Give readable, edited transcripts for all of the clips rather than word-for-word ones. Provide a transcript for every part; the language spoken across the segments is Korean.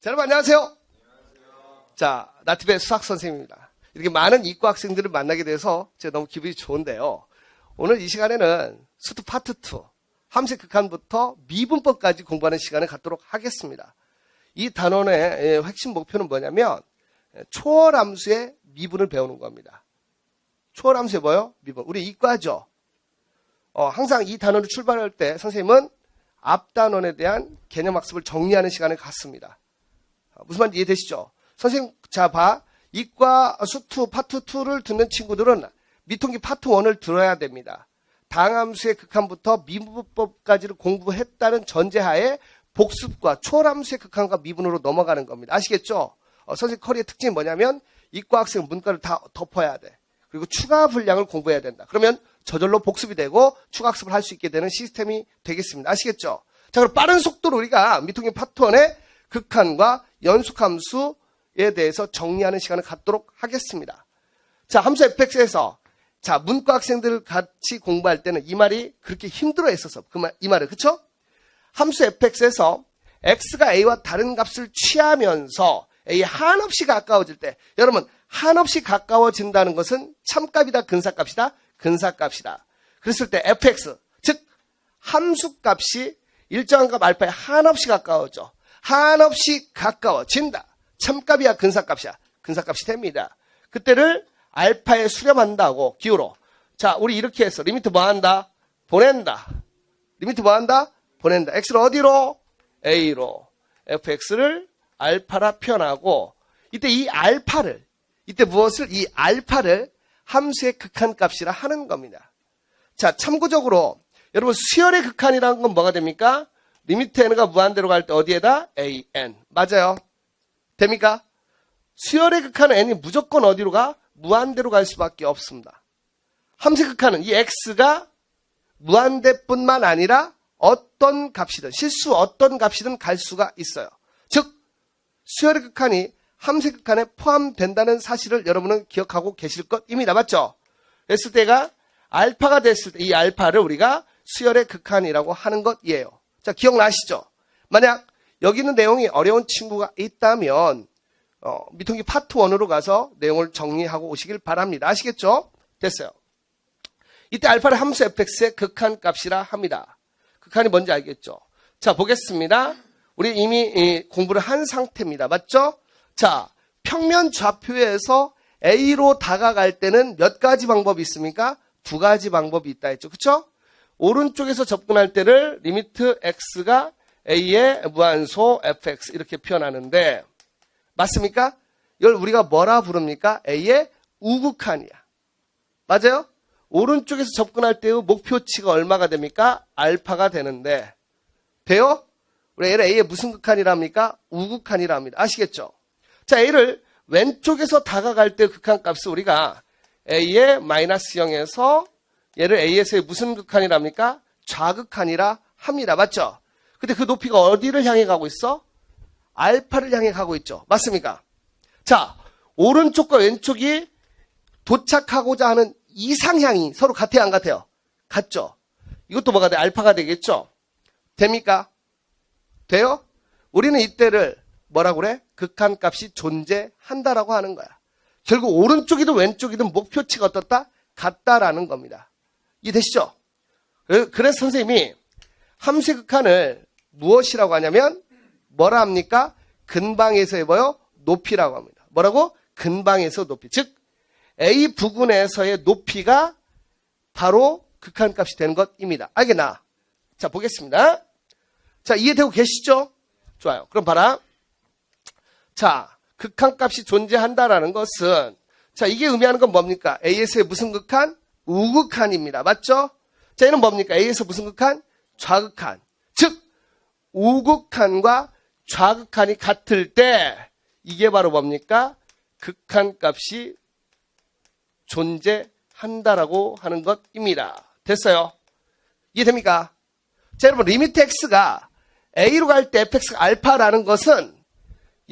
자, 여러분 안녕하세요. 자, 나티브의 수학 선생님입니다. 이렇게 많은 이과 학생들을 만나게 돼서 제가 너무 기분이 좋은데요. 오늘 이 시간에는 수투 파트 2, 함수의 극한부터 미분법까지 공부하는 시간을 갖도록 하겠습니다. 이 단원의 핵심 목표는 뭐냐면 초월함수의 미분을 배우는 겁니다. 초월함수의 뭐요? 미분. 우리 이과죠. 항상 이 단원을 출발할 때 선생님은 앞 단원에 대한 개념 학습을 정리하는 시간을 갖습니다. 무슨 말인지 이해되시죠? 선생님, 자, 봐. 이과 수투 파트 2를 듣는 친구들은 미통기 파트 1을 들어야 됩니다. 다항함수의 극한부터 미분법까지를 공부했다는 전제하에 복습과 초월함수의 극한과 미분으로 넘어가는 겁니다. 아시겠죠? 선생님 커리의 특징이 뭐냐면 이과 학생은 문과를 다 덮어야 돼. 그리고 추가 분량을 공부해야 된다. 그러면 저절로 복습이 되고 추가 학습을 할 수 있게 되는 시스템이 되겠습니다. 아시겠죠? 자, 그럼 빠른 속도로 우리가 미통기 파트 1의 극한과 연속함수에 대해서 정리하는 시간을 갖도록 하겠습니다. 자, 함수 fx에서 자, 문과 학생들 같이 공부할 때는 이 말이 그렇게 힘들어 했었어. 이 말을, 그쵸? 함수 fx에서 x가 a와 다른 값을 취하면서 a에 한없이 가까워질 때, 여러분, 한없이 가까워진다는 것은 참값이다, 근사값이다? 근사값이다. 그랬을 때 fx, 즉 함수값이 일정한 값 알파에 한없이 가까워져. 한없이 가까워진다. 참값이야, 근사값이야? 근사값이 됩니다. 그때를 알파에 수렴한다고 기호로. 자, 우리 이렇게 해서 리미트 뭐 한다? 보낸다. 리미트 뭐 한다? 보낸다. x를 어디로? a로. fx를 알파라 표현하고, 이때 이 알파를, 이때 무엇을? 이 알파를 함수의 극한값이라 하는 겁니다. 자, 참고적으로 여러분 수열의 극한이라는 건 뭐가 됩니까? 리미트 n가 무한대로 갈 때 어디에다? an. 맞아요. 됩니까? 수열의 극한은 n이 무조건 어디로 가? 무한대로 갈 수밖에 없습니다. 함수의 극한은 이 x가 무한대뿐만 아니라 어떤 값이든 실수 어떤 값이든 갈 수가 있어요. 즉 수열의 극한이 함수의 극한에 포함된다는 사실을 여러분은 기억하고 계실 것입니다. 맞죠? 그랬을 때가 알파가 됐을 때 이 알파를 우리가 수열의 극한이라고 하는 것이에요. 자, 기억나시죠? 만약 여기 있는 내용이 어려운 친구가 있다면 미통기 파트 1으로 가서 내용을 정리하고 오시길 바랍니다. 아시겠죠? 됐어요. 이때 알파를 함수 fx의 극한값이라 합니다. 극한이 뭔지 알겠죠? 자, 보겠습니다. 우리 이미 공부를 한 상태입니다. 맞죠? 자, 평면 좌표에서 A로 다가갈 때는 몇 가지 방법이 있습니까? 두 가지 방법이 있다 했죠. 그쵸? 오른쪽에서 접근할 때를 리미트 x가 a의 무한소 fx 이렇게 표현하는데 맞습니까? 이걸 우리가 뭐라 부릅니까? a의 우극한이야. 맞아요? 오른쪽에서 접근할 때의 목표치가 얼마가 됩니까? 알파가 되는데 돼요? 우리 얘를 a의 무슨 극한이라 합니까? 우극한이라 합니다. 아시겠죠? 자, a를 왼쪽에서 다가갈 때 극한값을 우리가 a의 마이너스 0에서 얘를 a에서의 무슨 극한이라 합니까? 좌극한이라 합니다. 맞죠? 근데 그 높이가 어디를 향해 가고 있어? 알파를 향해 가고 있죠. 맞습니까? 자, 오른쪽과 왼쪽이 도착하고자 하는 이상향이 서로 같아요, 안 같아요? 같죠? 이것도 뭐가 돼? 알파가 되겠죠? 됩니까? 돼요? 우리는 이때를 뭐라고 그래? 극한값이 존재한다라고 하는 거야. 결국 오른쪽이든 왼쪽이든 목표치가 어떻다? 같다라는 겁니다. 이해되시죠? 그래서 선생님이 함수의 극한을 무엇이라고 하냐면 뭐라 합니까? 근방에서의 뭐요? 높이라고 합니다. 뭐라고? 근방에서 높이. 즉 A 부근에서의 높이가 바로 극한값이 되는 것입니다. 알겠나? 자, 보겠습니다. 자, 이해되고 계시죠? 좋아요. 그럼 봐라. 자, 극한값이 존재한다라는 것은 자, 이게 의미하는 건 뭡니까? A에서의 무슨 극한? 우극한입니다. 맞죠? 자, 얘는 뭡니까? A에서 무슨 극한? 좌극한. 즉 우극한과 좌극한이 같을 때 이게 바로 뭡니까? 극한값이 존재한다라고 하는 것입니다. 됐어요? 이해됩니까? 자, 여러분 리미트 x가 a로 갈 때 fx가 알파라는 것은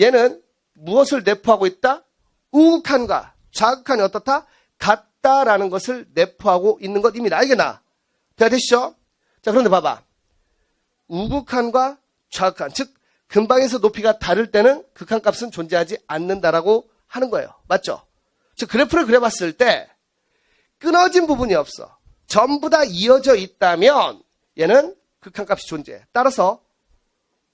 얘는 무엇을 내포하고 있다? 우극한과 좌극한이 어떻다? 같다라는 것을 내포하고 있는 것입니다. 알겠나? 대화 되시죠? 자, 그런데 봐봐. 우극한과 좌극한, 즉 근방에서 높이가 다를 때는 극한값은 존재하지 않는다라고 하는 거예요. 맞죠? 즉 그래프를 그려봤을 때 끊어진 부분이 없어. 전부 다 이어져 있다면 얘는 극한값이 존재해. 따라서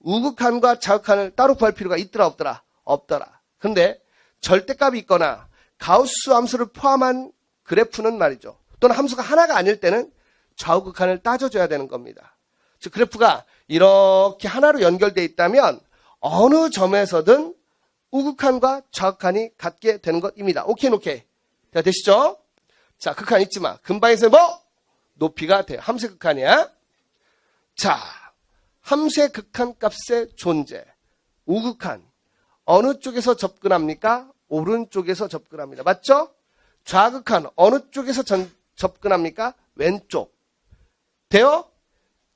우극한과 자극한을 따로 구할 필요가 있더라 없더라? 없더라. 그런데 절대값이 있거나 가우스 함수를 포함한 그래프는 말이죠. 또는 함수가 하나가 아닐 때는 좌우극한을 따져줘야 되는 겁니다. 즉 그래프가 이렇게 하나로 연결되어 있다면 어느 점에서든 우극한과 좌극한이 같게 되는 것입니다. 오케이. 자, 되시죠? 자, 극한 잊지 마. 근방에서 뭐? 높이가 돼요. 함수의 극한이야. 자, 함수의 극한 값의 존재. 우극한. 어느 쪽에서 접근합니까? 오른쪽에서 접근합니다. 맞죠? 좌극한. 어느 쪽에서 접근합니까? 왼쪽. 돼요?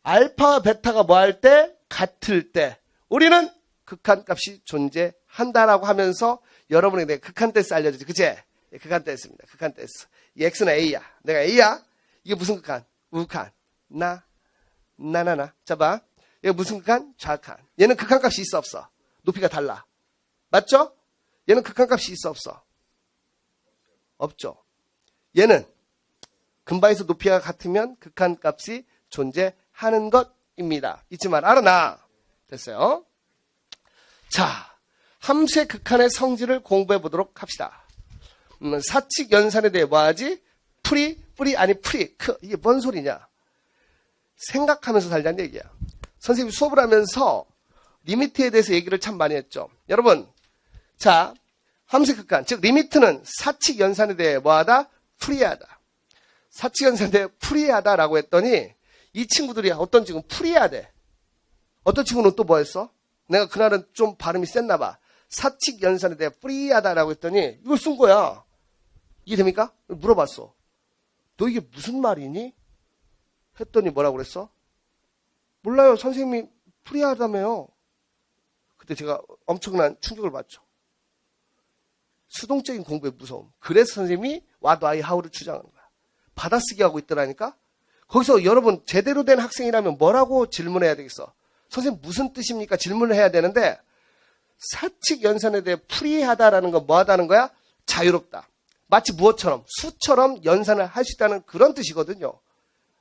알파와 베타가 뭐 할 때? 같을 때. 우리는 극한 값이 존재한다라고 하면서 여러분에게 극한 댄스 알려주지. 그치? 극한 댄스입니다. 극한 댄스. 이 X는 A야. 내가 A야. 이게 무슨 극한? 우극한. 나. 자, 봐. 얘가 무슨 극한? 좌극한. 얘는 극한 값이 있어, 없어? 높이가 달라. 맞죠? 얘는 극한 값이 있어, 없어? 없죠. 얘는 근방에서 높이가 같으면 극한 값이 존재하는 것입니다. 잊지 마라. 알아나. 됐어요. 자, 함수의 극한의 성질을 공부해 보도록 합시다. 사칙 연산에 대해 뭐 하지? 프리, 이게 뭔 소리냐? 생각하면서 살자는 얘기야. 선생님이 수업을 하면서 리미트에 대해서 얘기를 참 많이 했죠. 여러분, 자, 함수의 극한, 즉 리미트는 사칙 연산에 대해 뭐하다? 프리하다. 사칙 연산에 대해 프리하다라고 했더니 이 친구들이 어떤 친구는 프리하대. 어떤 친구는 또 뭐 했어? 내가 그날은 좀 발음이 셌나 봐. 사칙 연산에 대해 프리하다라고 했더니 이걸 쓴 거야. 이해됩니까? 물어봤어. 너 이게 무슨 말이니? 했더니 뭐라고 그랬어? 몰라요. 선생님이 프리하다며요. 그때 제가 엄청난 충격을 받죠. 수동적인 공부의 무서움. 그래서 선생님이 What, Why, How를 주장하는 거야. 받아쓰기 하고 있더라니까. 거기서 여러분 제대로 된 학생이라면 뭐라고 질문해야 되겠어? 선생님 무슨 뜻입니까? 질문을 해야 되는데 사칙 연산에 대해 프리하다라는 건 뭐 하다는 거야? 자유롭다. 마치 무엇처럼? 수처럼 연산을 할 수 있다는 그런 뜻이거든요.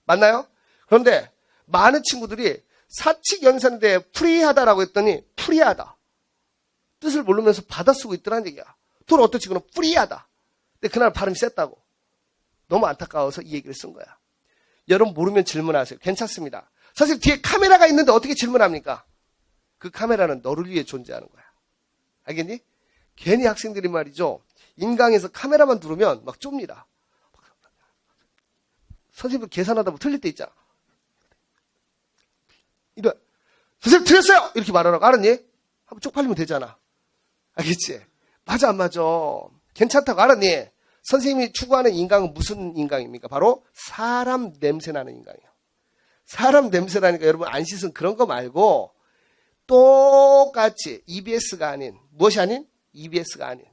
맞나요? 그런데 많은 친구들이 사칙 연산에 대해 프리하다라고 했더니 프리하다. 뜻을 모르면서 받아쓰고 있더라는 얘기야. 또 어떤 친구는 프리하다. 근데 그날 발음이 셌다고. 너무 안타까워서 이 얘기를 쓴 거야. 여러분 모르면 질문하세요. 괜찮습니다. 사실 뒤에 카메라가 있는데 어떻게 질문합니까? 그 카메라는 너를 위해 존재하는 거야. 알겠니? 괜히 학생들이 말이죠. 인강에서 카메라만 누르면 막 좁니다. 선생님도 계산하다 보면 틀릴 때 있잖아. 이래. 선생님 틀렸어요! 이렇게 말하라고. 알았니? 한번 쪽팔리면 되잖아. 알겠지? 맞아 안 맞아? 괜찮다고 알았니? 선생님이 추구하는 인강은 무슨 인강입니까? 바로 사람 냄새나는 인강이에요. 사람 냄새나니까 여러분 안 씻은 그런 거 말고 똑같이 EBS가 아닌 무엇이 아닌? EBS가 아닌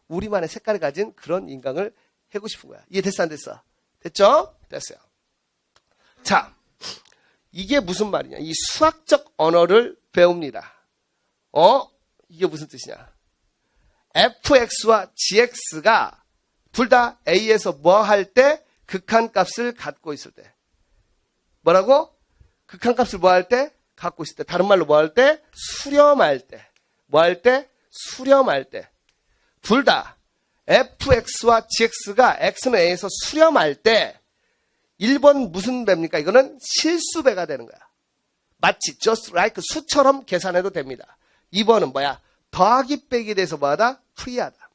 우리만의 색깔을 가진 그런 인강을 하고 싶은 거야. 이해 됐어 안 됐어? 됐죠? 됐어요. 자, 이게 무슨 말이냐? 이 수학적 언어를 배웁니다. 이게 무슨 뜻이냐? fx와 gx가 둘 다 a에서 뭐 할 때? 극한값을 갖고 있을 때. 뭐라고? 극한값을 뭐 할 때? 갖고 있을 때. 다른 말로 뭐 할 때? 수렴할 때. 뭐 할 때? 수렴할 때. 둘 다 fx와 gx가 x는 a에서 수렴할 때 1번 무슨 배입니까? 이거는 실수배가 되는 거야. 마치 just like 수처럼 계산해도 됩니다. 2번은 뭐야? 더하기 빼기에 대해서 뭐하다? 프리하다.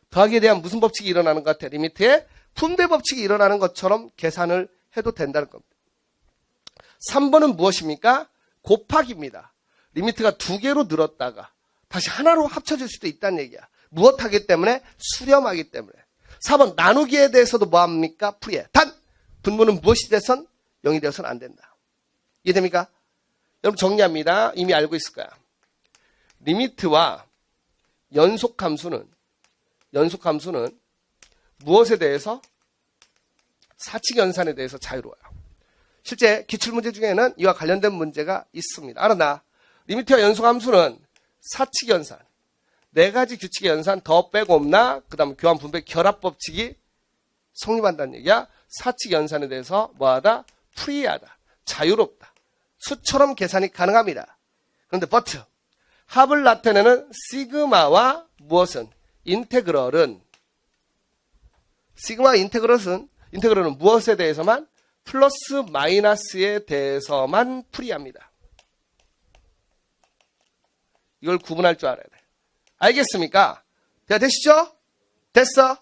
더하기에 대한 무슨 법칙이 일어나는 것 같아? 리미트에 분배 법칙이 일어나는 것처럼 계산을 해도 된다는 겁니다. 3번은 무엇입니까? 곱하기입니다. 리미트가 2개로 늘었다가 다시 하나로 합쳐질 수도 있다는 얘기야. 무엇하기 때문에? 수렴하기 때문에. 4번 나누기에 대해서도 뭐합니까? 프리해. 단 분모는 무엇이 돼선 0이 되어서는 안 된다. 이해됩니까? 여러분 정리합니다. 이미 알고 있을 거야. 리미트와 연속함수는 무엇에 대해서? 사칙연산에 대해서 자유로워요. 실제 기출문제 중에는 이와 관련된 문제가 있습니다. 알았나? 리미트와 연속함수는 사칙 연산. 네 가지 규칙의 연산 더 빼고 없나? 그 다음 교환 분배 결합 법칙이 성립한다는 얘기야. 사칙 연산에 대해서 뭐하다? 프리하다. 자유롭다. 수처럼 계산이 가능합니다. 그런데 but 합을 나타내는 시그마와 무엇은? 인테그럴은 시그마 인테그럴은 무엇에 대해서만? 플러스 마이너스에 대해서만 프리합니다. 이걸 구분할 줄 알아야 돼. 알겠습니까? 자, 되시죠? 됐어?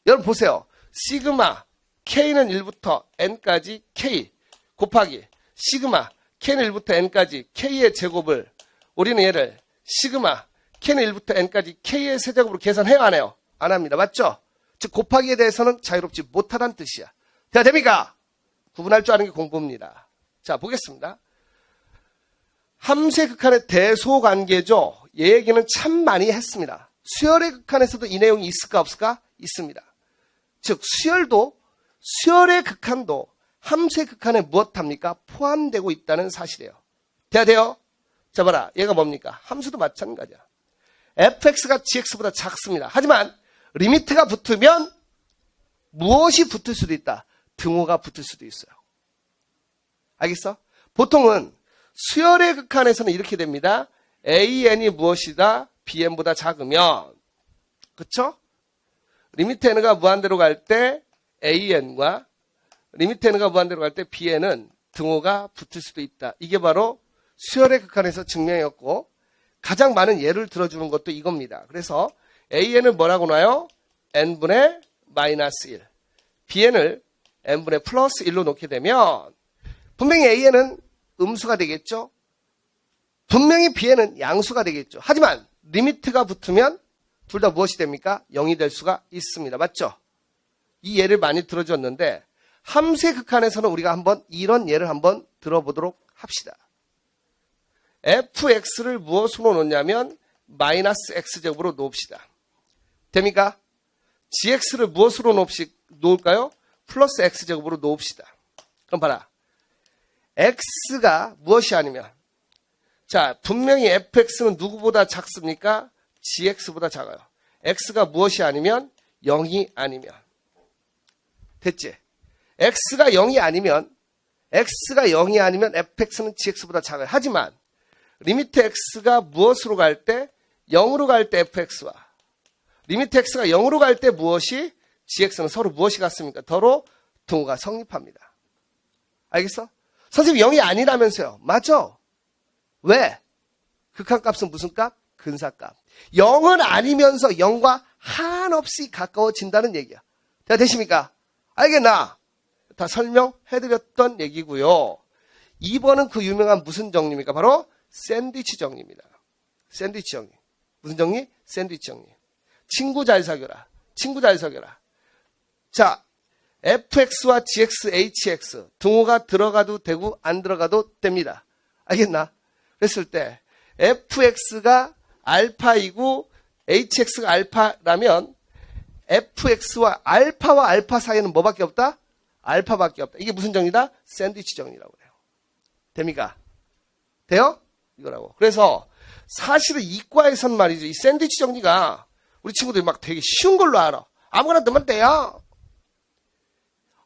여러분 보세요. 시그마 K는 1부터 N까지 K 곱하기 시그마 K는 1부터 N까지 K의 제곱을 우리는 얘를 시그마 K는 1부터 N까지 K의 세제곱으로 계산해요? 안 해요? 안 합니다. 맞죠? 즉 곱하기에 대해서는 자유롭지 못하다는 뜻이야. 자, 됩니까? 구분할 줄 아는 게 공부입니다. 자, 보겠습니다. 함수의 극한의 대소관계죠. 얘 얘기는 참 많이 했습니다. 수열의 극한에서도 이 내용이 있을까 없을까? 있습니다. 즉 수열의 극한도 함수의 극한에 무엇합니까? 포함되고 있다는 사실이에요. 돼요? 자 봐라. 얘가 뭡니까? 함수도 마찬가지야. fx가 gx보다 작습니다. 하지만 리미트가 붙으면 무엇이 붙을 수도 있다? 등호가 붙을 수도 있어요. 알겠어? 보통은 수열의 극한에서는 이렇게 됩니다. an이 무엇이다? bn보다 작으면 그쵸? 리미트 n가 무한대로 갈 때 an과 리미트 n가 무한대로 갈 때 bn은 등호가 붙을 수도 있다. 이게 바로 수열의 극한에서 증명이었고 가장 많은 예를 들어주는 것도 이겁니다. 그래서 an을 뭐라고 놔요? n분의 마이너스 1 bn을 n분의 플러스 1로 놓게 되면 분명히 an은 음수가 되겠죠. 분명히 bn은 양수가 되겠죠. 하지만 리미트가 붙으면 둘 다 무엇이 됩니까? 0이 될 수가 있습니다. 맞죠? 이 예를 많이 들어줬는데 함수의 극한에서는 우리가 한번 이런 예를 한번 들어보도록 합시다. fx를 무엇으로 놓냐면 마이너스 x제곱으로 놓읍시다. 됩니까? gx를 무엇으로 놓을까요? 플러스 x제곱으로 놓읍시다. 그럼 봐라. x가 무엇이 아니면 자 분명히 fx는 누구보다 작습니까? gx보다 작아요. x가 무엇이 아니면 0이 아니면 됐지? x가 0이 아니면 fx는 gx보다 작아요. 하지만 리미트 x가 무엇으로 갈 때? 0으로 갈 때 fx와 리미트 x가 0으로 갈 때 무엇이? gx는 서로 무엇이 같습니까? 더러 등호가 성립합니다. 알겠어? 선생님 0이 아니라면서요. 맞아. 왜? 극한값은 무슨 값? 근사값. 0은 아니면서 0과 한없이 가까워진다는 얘기야. 자, 되십니까? 알겠나? 다 설명해드렸던 얘기고요. 2번은 그 유명한 무슨 정리입니까? 바로 샌드위치 정리입니다. 샌드위치 정리. 무슨 정리? 샌드위치 정리. 친구 잘 사귀어라. 자, fx와 gx, hx 등호가 들어가도 되고 안 들어가도 됩니다. 알겠나? 그랬을 때 fx가 알파이고 hx가 알파라면 fx와 알파 사이에는 뭐밖에 없다? 알파밖에 없다. 이게 무슨 정리다? 샌드위치 정리라고 해요. 됩니까? 돼요? 이거라고. 그래서 사실은 이과에선 말이죠. 이 샌드위치 정리가 우리 친구들이 막 되게 쉬운 걸로 알아. 아무거나 넣으면 돼요.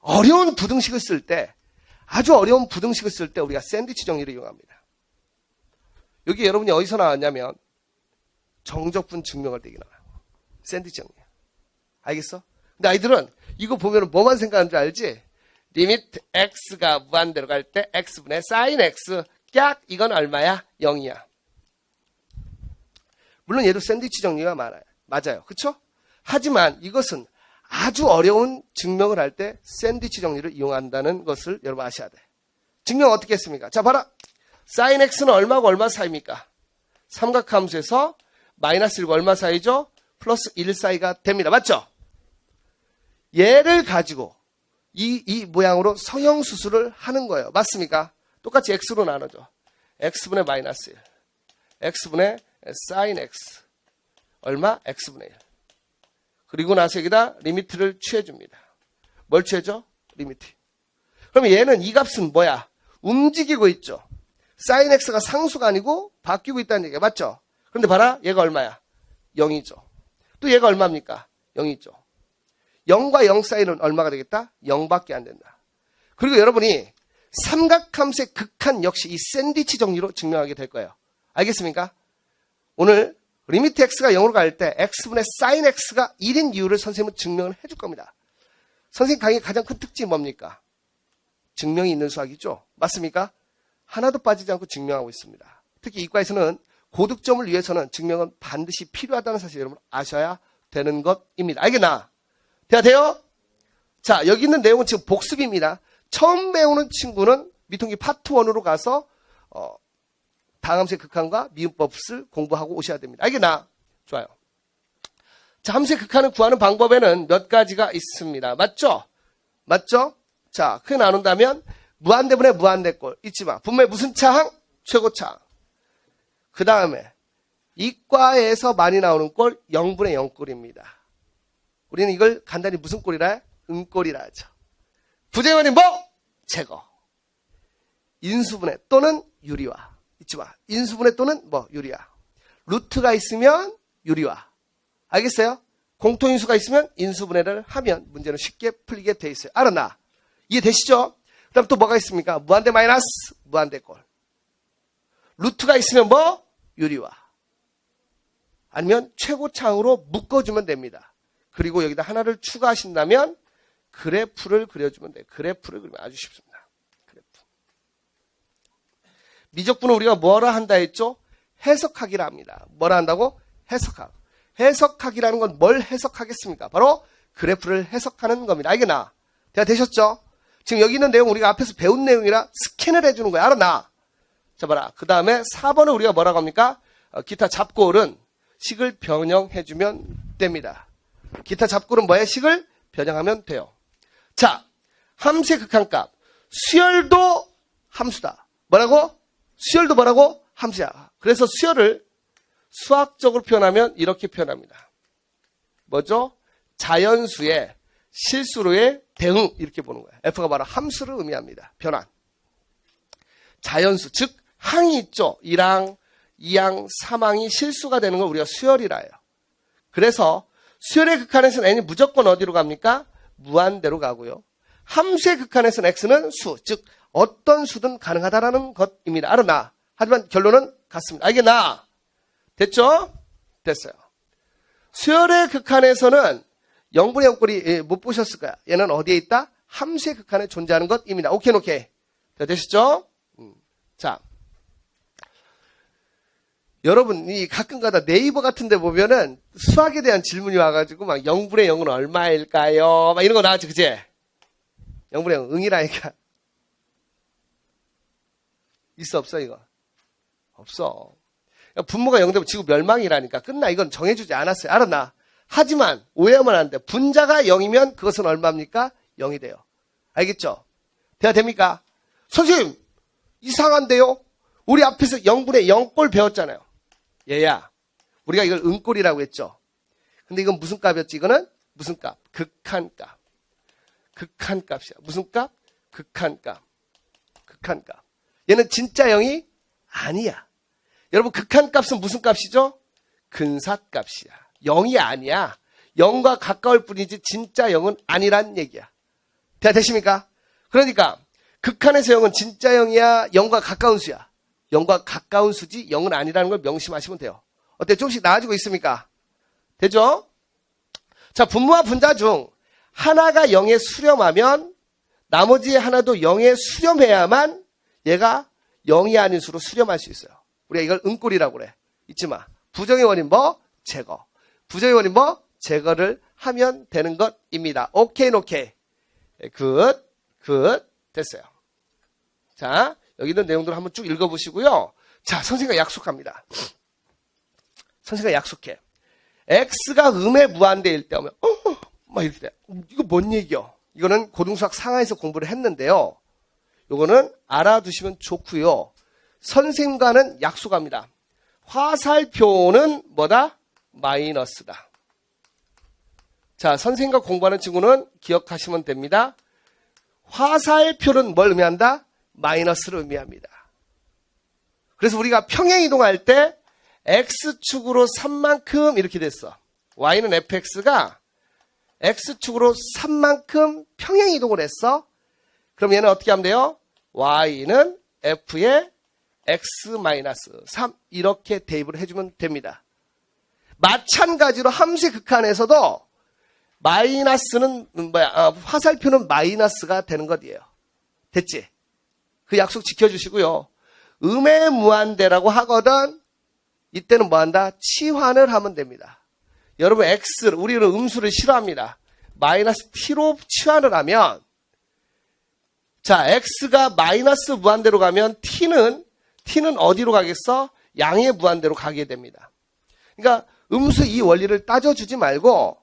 어려운 부등식을 쓸 때, 아주 어려운 부등식을 쓸 때 우리가 샌드위치 정리를 이용합니다. 여기 여러분이 어디서 나왔냐면 정적분 증명할 때 이게 나와요. 샌드위치 정리. 알겠어? 근데 아이들은 이거 보면 뭐만 생각하는 줄 알지? 리미트 x가 무한대로 갈 때 x분의 sin x 깍 이건 얼마야? 0이야. 물론 얘도 샌드위치 정리가 맞아요. 그쵸? 하지만 이것은 아주 어려운 증명을 할 때 샌드위치 정리를 이용한다는 것을 여러분 아셔야 돼. 증명 어떻게 했습니까? 자, 봐라. sin x는 얼마고 얼마 사이입니까? 삼각함수에서 마이너스 1과 얼마 사이죠? 플러스 1 사이가 됩니다. 맞죠? 얘를 가지고 이 모양으로 성형수술을 하는 거예요. 맞습니까? 똑같이 x로 나눠줘. x분의 마이너스 1. x분의 sin x. 얼마? x분의 1. 그리고 나서 여기다 리미트를 취해줍니다. 뭘 취해줘? 리미트. 그럼 얘는 이 값은 뭐야? 움직이고 있죠. sin x가 상수가 아니고 바뀌고 있다는 얘기야. 맞죠? 그런데 봐라. 얘가 얼마야? 0이죠. 또 얘가 얼마입니까? 0이죠. 0과 0 사이는 얼마가 되겠다? 0밖에 안 된다. 그리고 여러분이 삼각함수의 극한 역시 이 샌드위치 정리로 증명하게 될 거예요. 알겠습니까? 오늘 리미트 x가 0으로 갈 때 x분의 sin x가 1인 이유를 선생님은 증명을 해줄 겁니다. 선생님 강의의 가장 큰 특징이 뭡니까? 증명이 있는 수학이죠. 맞습니까? 하나도 빠지지 않고 증명하고 있습니다. 특히 이과에서는 고득점을 위해서는 증명은 반드시 필요하다는 사실 여러분 아셔야 되는 것입니다. 알겠나? 돼야 돼요? 자, 여기 있는 내용은 지금 복습입니다. 처음 배우는 친구는 미통기 파트 1으로 가서 다항함수의 극한과 미분법을 공부하고 오셔야 됩니다. 알겠나? 좋아요. 자, 함수의 극한을 구하는 방법에는 몇 가지가 있습니다. 맞죠? 맞죠? 자, 크게 나눈다면 무한대분의 무한대꼴 잊지 마. 분모의 무슨 차항? 최고차항. 그 다음에 이과에서 많이 나오는 꼴 0분의 0꼴입니다. 우리는 이걸 간단히 무슨 꼴이라 해? 음꼴이라 하죠. 부재원이 뭐? 제거. 인수분해 또는 유리화. 잊지 마. 인수분해 또는 뭐? 유리화. 루트가 있으면 유리화. 알겠어요? 공통인수가 있으면 인수분해를 하면 문제는 쉽게 풀리게 돼 있어요. 알았나? 이해되시죠? 그 다음 또 뭐가 있습니까? 무한대 마이너스 무한대 꼴. 루트가 있으면 뭐? 유리화. 아니면 최고차항으로 묶어주면 됩니다. 그리고 여기다 하나를 추가하신다면 그래프를 그려주면 돼요. 그래프를 그리면 아주 쉽습니다. 그래프. 미적분은 우리가 뭐라 한다 했죠? 해석하기라 합니다. 뭐라 한다고? 해석하기. 해석하기라는 건 뭘 해석하겠습니까? 바로 그래프를 해석하는 겁니다. 알겠나? 대화 되셨죠? 지금 여기 있는 내용 우리가 앞에서 배운 내용이라 스캔을 해주는 거야. 알았나? 자, 봐라. 그 다음에 4번은 우리가 뭐라고 합니까? 기타 잡골은 식을 변형해주면 됩니다. 기타 잡골은 뭐예요? 식을 변형하면 돼요. 자, 함수의 극한값. 수열도 함수다. 뭐라고? 수열도 뭐라고? 함수야. 그래서 수열을 수학적으로 표현하면 이렇게 표현합니다. 뭐죠? 자연수의 실수로의 대응 이렇게 보는 거예요. F가 바로 함수를 의미합니다. 변환. 자연수 즉 항이 있죠. 1항, 2항, 3항이 실수가 되는 걸 우리가 수열이라 해요. 그래서 수열의 극한에서는 n이 무조건 어디로 갑니까? 무한대로 가고요. 함수의 극한에서는 x는 수, 즉 어떤 수든 가능하다라는 것입니다. 알았나? 하지만 결론은 같습니다. 알겠나? 됐죠? 됐어요. 수열의 극한에서는 0분의 0꼴이 못 보셨을 거야. 얘는 어디에 있다? 함수의 극한에 존재하는 것입니다. 오케이, 오케이. 되셨죠? 자. 여러분이 가끔가다 네이버 같은 데 보면은 수학에 대한 질문이 와가지고 막 0분의 0은 얼마일까요? 막 이런 거 나왔지, 그치? 0분의 0 응이라니까. 있어, 없어, 이거? 없어. 분모가 0 되면 지구 멸망이라니까. 끝나. 이건 정해주지 않았어요. 알았나? 하지만 오해하면 안 돼. 분자가 0이면 그것은 얼마입니까? 0이 돼요. 알겠죠? 대화 됩니까? 선생님, 이상한데요? 우리 앞에서 0분의 0꼴 배웠잖아요. 얘야, 우리가 이걸 음꼴이라고 했죠. 근데 이건 무슨 값이었지? 이거는 무슨 값? 극한값. 극한값이야. 무슨 값? 극한값. 극한값. 얘는 진짜 0이 아니야. 여러분, 극한값은 무슨 값이죠? 근사값이야. 0이 아니야. 0과 가까울 뿐이지 진짜 0은 아니란 얘기야. 대화 되십니까? 그러니까 극한에서 0은 진짜 0이야? 0과 가까운 수야. 0과 가까운 수지 0은 아니라는 걸 명심하시면 돼요. 어때? 조금씩 나아지고 있습니까? 되죠? 자, 분모와 분자 중 하나가 0에 수렴하면 나머지 하나도 0에 수렴해야만 얘가 0이 아닌 수로 수렴할 수 있어요. 우리가 이걸 음꼴이라고 그래. 잊지 마. 부정의 원인 뭐? 제거. 부정의 원인 뭐? 제거를 하면 되는 것입니다. 오케이, 오케이. 굿, 굿. 됐어요. 자, 여기 있는 내용들을 한번 쭉 읽어보시고요. 자, 선생님과 약속합니다. 선생님과 약속해. x가 음의 무한대일 때 오면 막 이럴 때 이거 뭔 얘기요? 이거는 고등수학 상하에서 공부를 했는데요. 이거는 알아두시면 좋고요. 선생님과는 약속합니다. 화살표는 뭐다? 마이너스다. 자, 선생님과 공부하는 친구는 기억하시면 됩니다. 화살표는 뭘 의미한다? 마이너스를 의미합니다. 그래서 우리가 평행 이동할 때 x축으로 3만큼 이렇게 됐어. y는 fx가 x축으로 3만큼 평행 이동을 했어. 그럼 얘는 어떻게 하면 돼요? y는 f의 x-3 이렇게 대입을 해주면 됩니다. 마찬가지로 함수의 극한에서도 마이너스는 화살표는 마이너스가 되는 것이에요. 됐지? 그 약속 지켜주시고요. 음의 무한대라고 하거든. 이때는 뭐한다? 치환을 하면 됩니다. 여러분 우리는 음수를 싫어합니다. 마이너스 t로 치환을 하면 자 x가 마이너스 무한대로 가면 t는 어디로 가겠어? 양의 무한대로 가게 됩니다. 그러니까 음수 이 원리를 따져주지 말고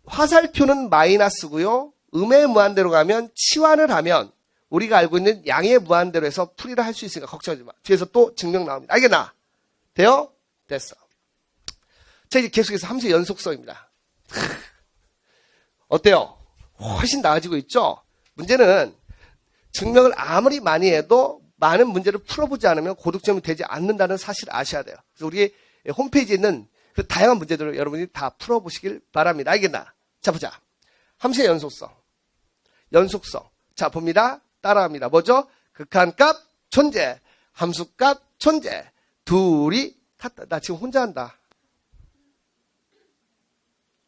화살표는 마이너스고요. 음의 무한대로 가면 치환을 하면 우리가 알고 있는 양의 무한대로 해서 풀이를 할 수 있으니까 걱정하지 마. 뒤에서 또 증명 나옵니다. 알겠나? 돼요? 됐어. 자, 이제 계속해서 함수의 연속성입니다. 어때요? 훨씬 나아지고 있죠? 문제는 증명을 아무리 많이 해도 많은 문제를 풀어보지 않으면 고득점이 되지 않는다는 사실을 아셔야 돼요. 그래서 우리 홈페이지에 있는 그 다양한 문제들을 여러분이 다 풀어보시길 바랍니다. 알겠나? 자, 보자. 함수의 연속성. 자, 봅니다. 따라합니다. 뭐죠? 극한값 존재, 함수값 존재. 둘이 같다. 나 지금 혼자 한다.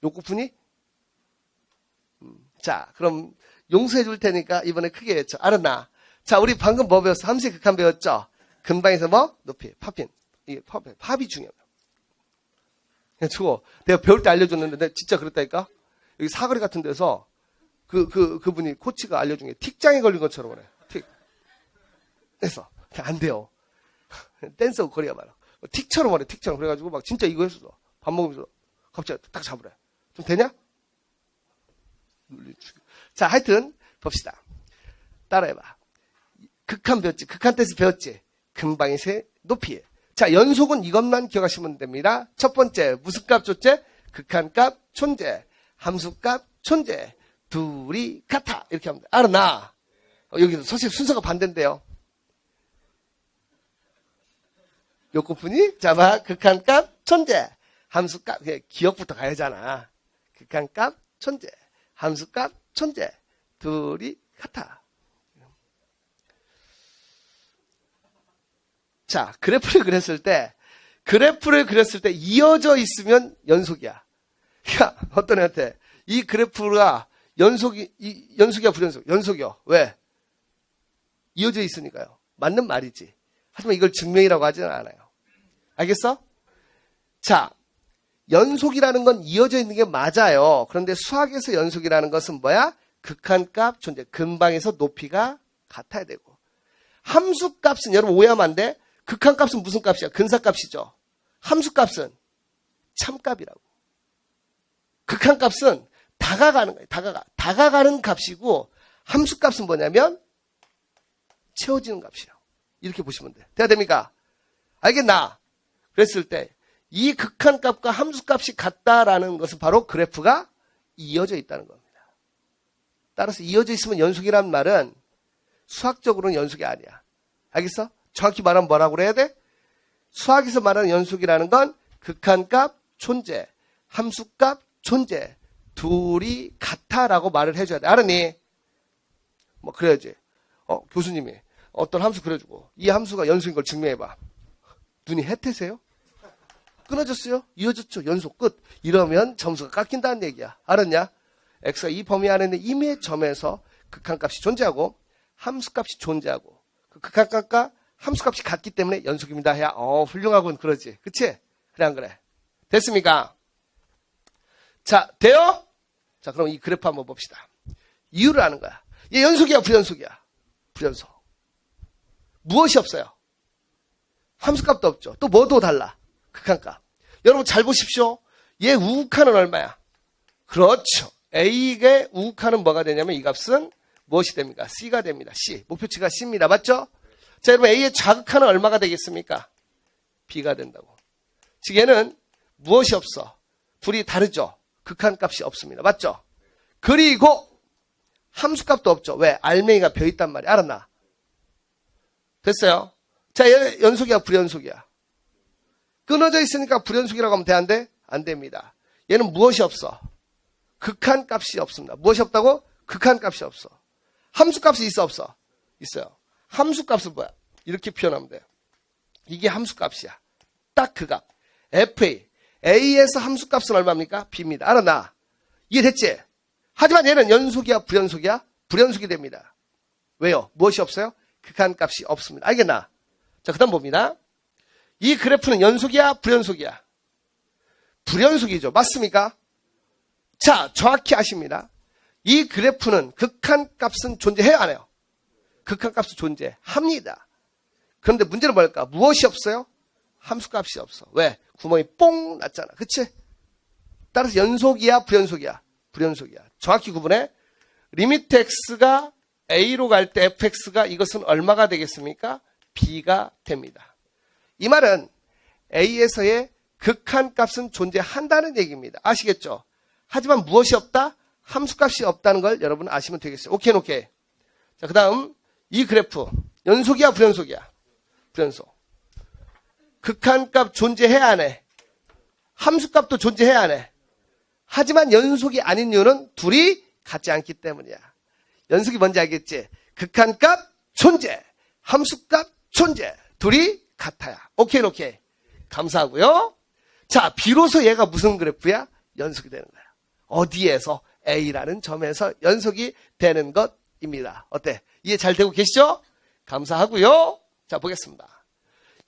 욕구분이? 자, 그럼 용서해 줄 테니까 이번에 크게 외쳐. 알았나? 자, 우리 방금 뭐 배웠어? 함수의 극한 배웠죠? 근방에서 뭐? 높이. 팝인. 이게 팝이 중요해요. 그냥 저거 내가 배울 때 알려줬는데 내가 진짜 그랬다니까? 여기 사거리 같은 데서 그분이 코치가 알려준 게 틱장에 걸린 것처럼 그래. 틱. 그래서 안 돼요. 댄서 거리가 많아. 틱처럼 말해. 틱처럼. 그래가지고 막 진짜 이거 했어. 밥 먹으면서 갑자기 딱 잡으래. 좀 되냐? 자, 하여튼 봅시다. 따라해봐. 극한 배웠지. 극한 댄스 배웠지. 근방에서의 높이. 자, 연속은 이것만 기억하시면 됩니다. 첫 번째, 무슨 값 존재? 극한값 존재. 함수값 존재. 둘이 같아. 이렇게 하면 돼. 알았나? 여기서 사실 순서가 반대인데요. 욕구분이 잡아. 극한값 존재. 함수값. 기억부터 가야잖아. 극한값 존재. 함수값 존재. 둘이 같아. 자, 그래프를 그렸을 때 이어져 있으면 연속이야. 그러니까 어떤 애한테 이 그래프가 연속이야, 불연속? 연속이요. 왜? 이어져 있으니까요. 맞는 말이지. 하지만 이걸 증명이라고 하지는 않아요. 알겠어? 자, 연속이라는 건 이어져 있는 게 맞아요. 그런데 수학에서 연속이라는 것은 뭐야? 극한값 존재. 근방에서 높이가 같아야 되고. 함수값은 여러분 오해하면 안 돼. 극한값은 무슨 값이야? 근사값이죠. 함수값은 참값이라고. 극한값은 다가가는 거예요. 다가가는 값이고 함수값은 뭐냐면 채워지는 값이에요. 이렇게 보시면 돼요. 돼야 됩니까? 알겠나? 그랬을 때 이 극한값과 함수값이 같다라는 것은 바로 그래프가 이어져 있다는 겁니다. 따라서 이어져 있으면 연속이란 말은 수학적으로는 연속이 아니야. 알겠어? 정확히 말하면 뭐라고 그래야 돼? 수학에서 말하는 연속이라는 건 극한값 존재, 함수값 존재, 둘이 같아라고 말을 해줘야 돼. 알았니? 뭐 그래야지. 교수님이 어떤 함수 그려주고 이 함수가 연속인 걸 증명해봐. 눈이 해태세요? 끊어졌어요? 이어졌죠? 연속 끝. 이러면 점수가 깎인다는 얘기야. 알았냐? x가 이 범위 안에 있는 임의 점에서 극한값이 존재하고 함수값이 존재하고 그 극한값과 함수값이 같기 때문에 연속입니다 해야 훌륭하군 그러지. 그치? 그래 안 그래? 됐습니까? 자, 돼요? 자, 그럼 이 그래프 한번 봅시다. 이유를 아는 거야. 얘 연속이야, 불연속이야? 불연속. 무엇이 없어요? 함수값도 없죠. 또 뭐도 달라? 극한값. 여러분 잘 보십시오. 얘 우극한은 얼마야? 그렇죠. A의 우극한은 뭐가 되냐면 이 값은 무엇이 됩니까? C가 됩니다. C. 목표치가 C입니다. 맞죠? 자, 여러분 A의 좌극한은 얼마가 되겠습니까? B가 된다고. 즉 얘는 무엇이 없어? 둘이 다르죠? 극한값이 없습니다. 맞죠? 그리고 함수값도 없죠. 왜? 알맹이가 벼있단 말이야. 알았나? 됐어요? 자, 얘 연속이야, 불연속이야? 끊어져 있으니까 불연속이라고 하면 돼, 안 돼? 안 됩니다. 얘는 무엇이 없어? 극한값이 없습니다. 무엇이 없다고? 극한값이 없어. 함수값이 있어, 없어? 있어요. 함수값은 뭐야? 이렇게 표현하면 돼요. 이게 함수값이야. 딱 그 값. FA. A에서 함수값은 얼마입니까? B입니다. 알았나? 이해됐지? 하지만 얘는 연속이야, 불연속이야? 불연속이 됩니다. 왜요? 무엇이 없어요? 극한값이 없습니다. 알겠나? 자, 그 다음 봅니다. 이 그래프는 연속이야, 불연속이야? 불연속이죠. 맞습니까? 자, 정확히 아십니다. 이 그래프는 극한값은 존재해요, 안 해요? 극한값은 존재합니다. 그런데 문제는 뭘까? 무엇이 없어요? 함수값이 없어. 왜? 구멍이 뽕 났잖아. 그치? 따라서 연속이야, 불연속이야? 불연속이야. 정확히 구분해. 리미트 x가 a로 갈 때 fx가 이것은 얼마가 되겠습니까? b가 됩니다. 이 말은 a에서의 극한값은 존재한다는 얘기입니다. 아시겠죠? 하지만 무엇이 없다? 함수값이 없다는 걸 여러분 아시면 되겠어요. 오케이, 오케이. 자, 그 다음 이 그래프 연속이야, 불연속이야? 불연속. 극한값 존재해야 안 해? 함수값도 존재해야 안 해? 하지만 연속이 아닌 이유는 둘이 같지 않기 때문이야. 연속이 뭔지 알겠지? 극한값 존재, 함수값 존재. 둘이 같아야. 오케이, 오케이. 감사하고요. 자, 비로소 얘가 무슨 그래프야? 연속이 되는 거야. 어디에서? A라는 점에서 연속이 되는 것입니다. 어때? 이해 잘 되고 계시죠? 감사하고요. 자, 보겠습니다.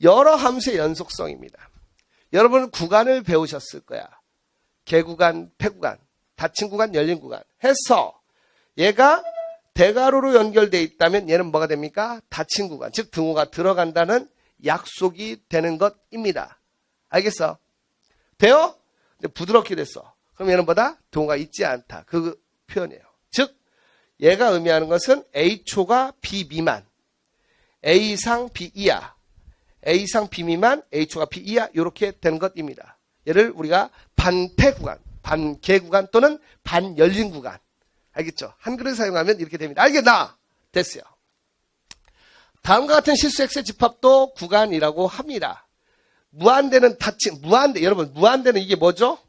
여러 함수의 연속성입니다. 여러분은 구간을 배우셨을 거야. 개구간, 폐구간, 닫힌 구간, 열린 구간 해서 얘가 대괄호로 연결되어 있다면 얘는 뭐가 됩니까? 닫힌 구간, 즉 등호가 들어간다는 약속이 되는 것입니다. 알겠어? 돼요? 근데 부드럽게 됐어. 그럼 얘는 뭐다? 등호가 있지 않다. 그 표현이에요. 즉 얘가 의미하는 것은 A초가 B 미만, A 이상 B 이하, A 이상 B 미만, A초가 B 이하 이렇게 되는 것입니다. 얘를 우리가 반폐 구간, 반개 구간 또는 반열린 구간. 알겠죠? 한글을 사용하면 이렇게 됩니다. 알겠나? 됐어요. 다음과 같은 실수 X의 집합도 구간이라고 합니다. 무한대는 닫힌, 무한대, 여러분, 무한대는 이게 뭐죠?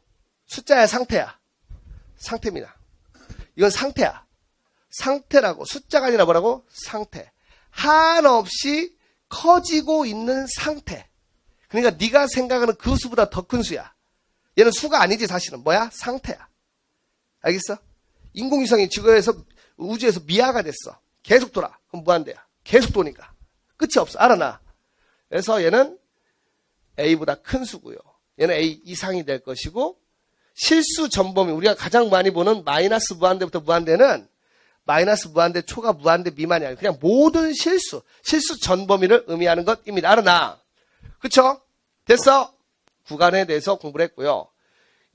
숫자야, 상태야? 상태입니다. 이건 상태야. 상태라고, 숫자가 아니라 뭐라고? 상태. 한없이 커지고 있는 상태. 그러니까 네가 생각하는 그 수보다 더 큰 수야. 얘는 수가 아니지 사실은. 뭐야? 상태야. 알겠어? 인공위성이 지구에서 우주에서 미아가 됐어. 계속 돌아. 그럼 무한대야. 계속 도니까. 끝이 없어. 알아나? 그래서 얘는 A보다 큰 수고요. 얘는 A 이상이 될 것이고 실수 전범위 우리가 가장 많이 보는 마이너스 무한대부터 무한대는 마이너스 무한대 초가 무한대 미만이 아니라 그냥 모든 실수 전범위를 의미하는 것입니다. 알아나? 그쵸? 됐어? 구간에 대해서 공부를 했고요.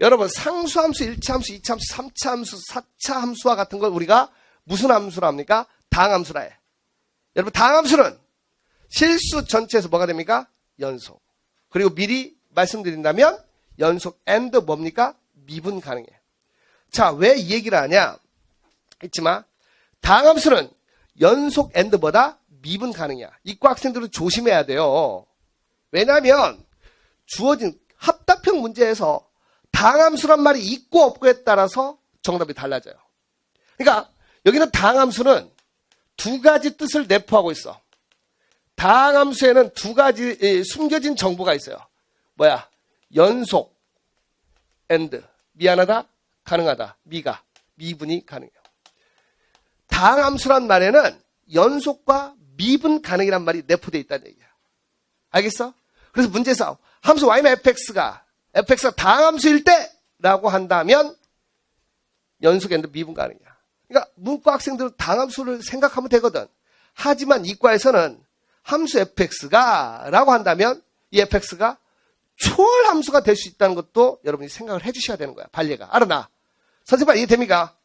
여러분 상수함수, 1차 함수, 2차 함수, 3차 함수, 4차 함수와 같은 걸 우리가 무슨 함수라 합니까? 다항함수라 해. 여러분 다항함수는 실수 전체에서 뭐가 됩니까? 연속. 그리고 미리 말씀드린다면 연속 and 뭡니까? 미분 가능해. 자, 왜 이 얘기를 하냐? 있지만 다항함수는 연속 and보다 미분 가능이야. 이과 학생들은 조심해야 돼요. 왜냐하면 주어진 합답형 문제에서 다항함수란 말이 있고 없고에 따라서 정답이 달라져요. 그러니까 여기는 다항함수는 두 가지 뜻을 내포하고 있어. 다항함수에는 두 가지 숨겨진 정보가 있어요. 뭐야? 연속 and 미안하다, 가능하다, 미분이 가능해요. 다항함수란 말에는 연속과 미분 가능이란 말이 내포되어 있다는 얘기야. 알겠어? 그래서 문제에서 함수 y는 fx가 다항함수일 때 라고 한다면 연속 and 미분 가능이야. 그러니까 문과 학생들은 다항함수를 생각하면 되거든. 하지만 이과에서는 함수 fx가 라고 한다면 이 fx가 초월 함수가 될 수 있다는 것도 여러분이 생각을 해주셔야 되는 거야. 반례가. 알아나? 선생님 이해됩니까?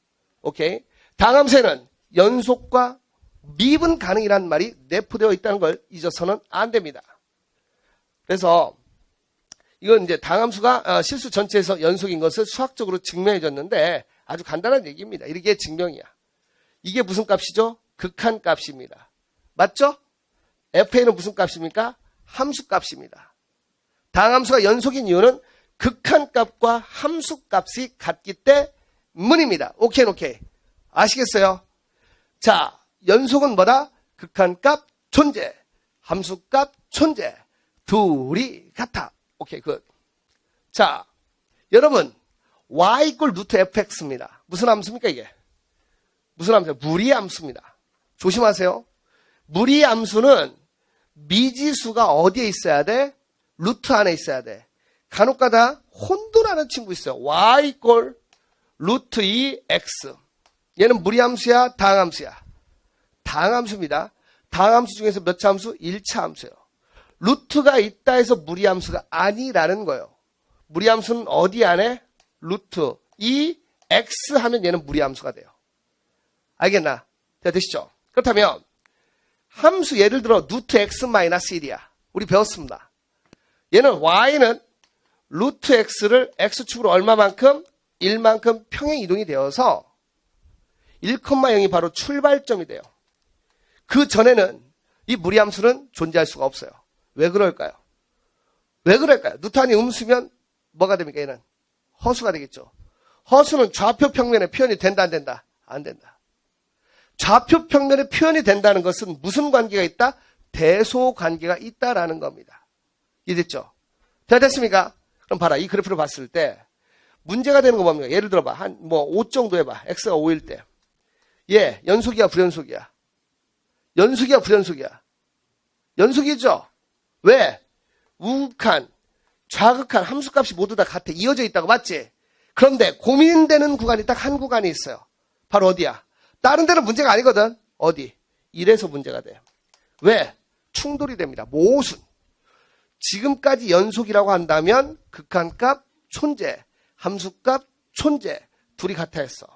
오케이. 다항함수에는 연속과 미분 가능이라는 말이 내포되어 있다는 걸 잊어서는 안 됩니다. 그래서 이건 이제 다항함수가 실수 전체에서 연속인 것을 수학적으로 증명해줬는데 아주 간단한 얘기입니다. 이게 증명이야. 이게 무슨 값이죠? 극한값입니다. 맞죠? FA는 무슨 값입니까? 함수값입니다. 다항함수가 연속인 이유는 극한값과 함수값이 같기 때문입니다. 오케이. 아시겠어요? 자, 연속은 뭐다? 극한값 존재, 함수값 존재. 둘이 같아. 오케이, 굿. 자, 여러분, y = 루트 fx입니다. 무슨 함수입니까, 이게? 무슨 함수예요? 무리함수입니다. 조심하세요. 무리함수는 미지수가 어디에 있어야 돼? 루트 안에 있어야 돼. 간혹가다 혼돈하는 친구 있어요. y = 루트 2x. 얘는 무리함수야, 다항함수야? 다항함수입니다. 다항함수 중에서 몇 차 함수? 1차 함수예요. 루트가 있다 해서 무리함수가 아니라는 거예요. 무리함수는 어디 안에? 루트 2x 하면 얘는 무리함수가 돼요. 알겠나? 되시죠? 그렇다면 함수 예를 들어 루트 x-1이야. 우리 배웠습니다. 얘는 y는 루트 x를 x축으로 얼마만큼? 1만큼 평행 이동이 되어서 1,0이 바로 출발점이 돼요. 그 전에는 이 무리함수는 존재할 수가 없어요. 왜 그럴까요? 루트 안이 음수면 뭐가 됩니까? 얘는 허수가 되겠죠. 허수는 좌표 평면에 표현이 된다, 안 된다? 안 된다. 좌표 평면에 표현이 된다는 것은 무슨 관계가 있다? 대소 관계가 있다라는 겁니다. 이해됐죠? 됐습니까? 그럼 봐라. 이 그래프를 봤을 때 문제가 되는 거 뭡니까? 예를 들어봐. 한 5 정도 해봐. x가 5일 때. 얘 연속이야, 불연속이야? 연속이야, 불연속이야? 연속이죠? 왜? 우극한, 좌극한 함수값이 모두 다 같아. 이어져 있다고, 맞지? 그런데 고민되는 구간이 딱 한 구간이 있어요. 바로 어디야? 다른 데는 문제가 아니거든. 어디? 1에서 문제가 돼요. 왜? 충돌이 됩니다. 모순. 지금까지 연속이라고 한다면 극한값 존재, 함수값 존재, 둘이 같아 했어.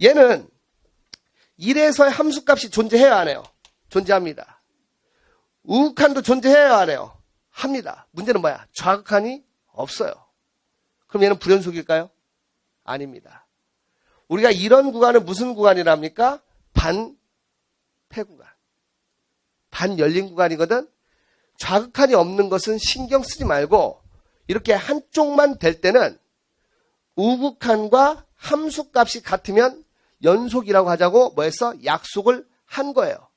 얘는 1에서의 함수값이 존재해야 안 해요? 존재합니다. 우극한도 존재해야 안 해요? 합니다. 문제는 뭐야? 좌극한이 없어요. 그럼 얘는 불연속일까요? 아닙니다. 우리가 이런 구간은 무슨 구간이랍니까? 반패 구간. 반 열린 구간이거든? 좌극한이 없는 것은 신경 쓰지 말고 이렇게 한쪽만 될 때는 우극한과 함수값이 같으면 연속이라고 하자고 뭐 했어? 약속을 한 거예요.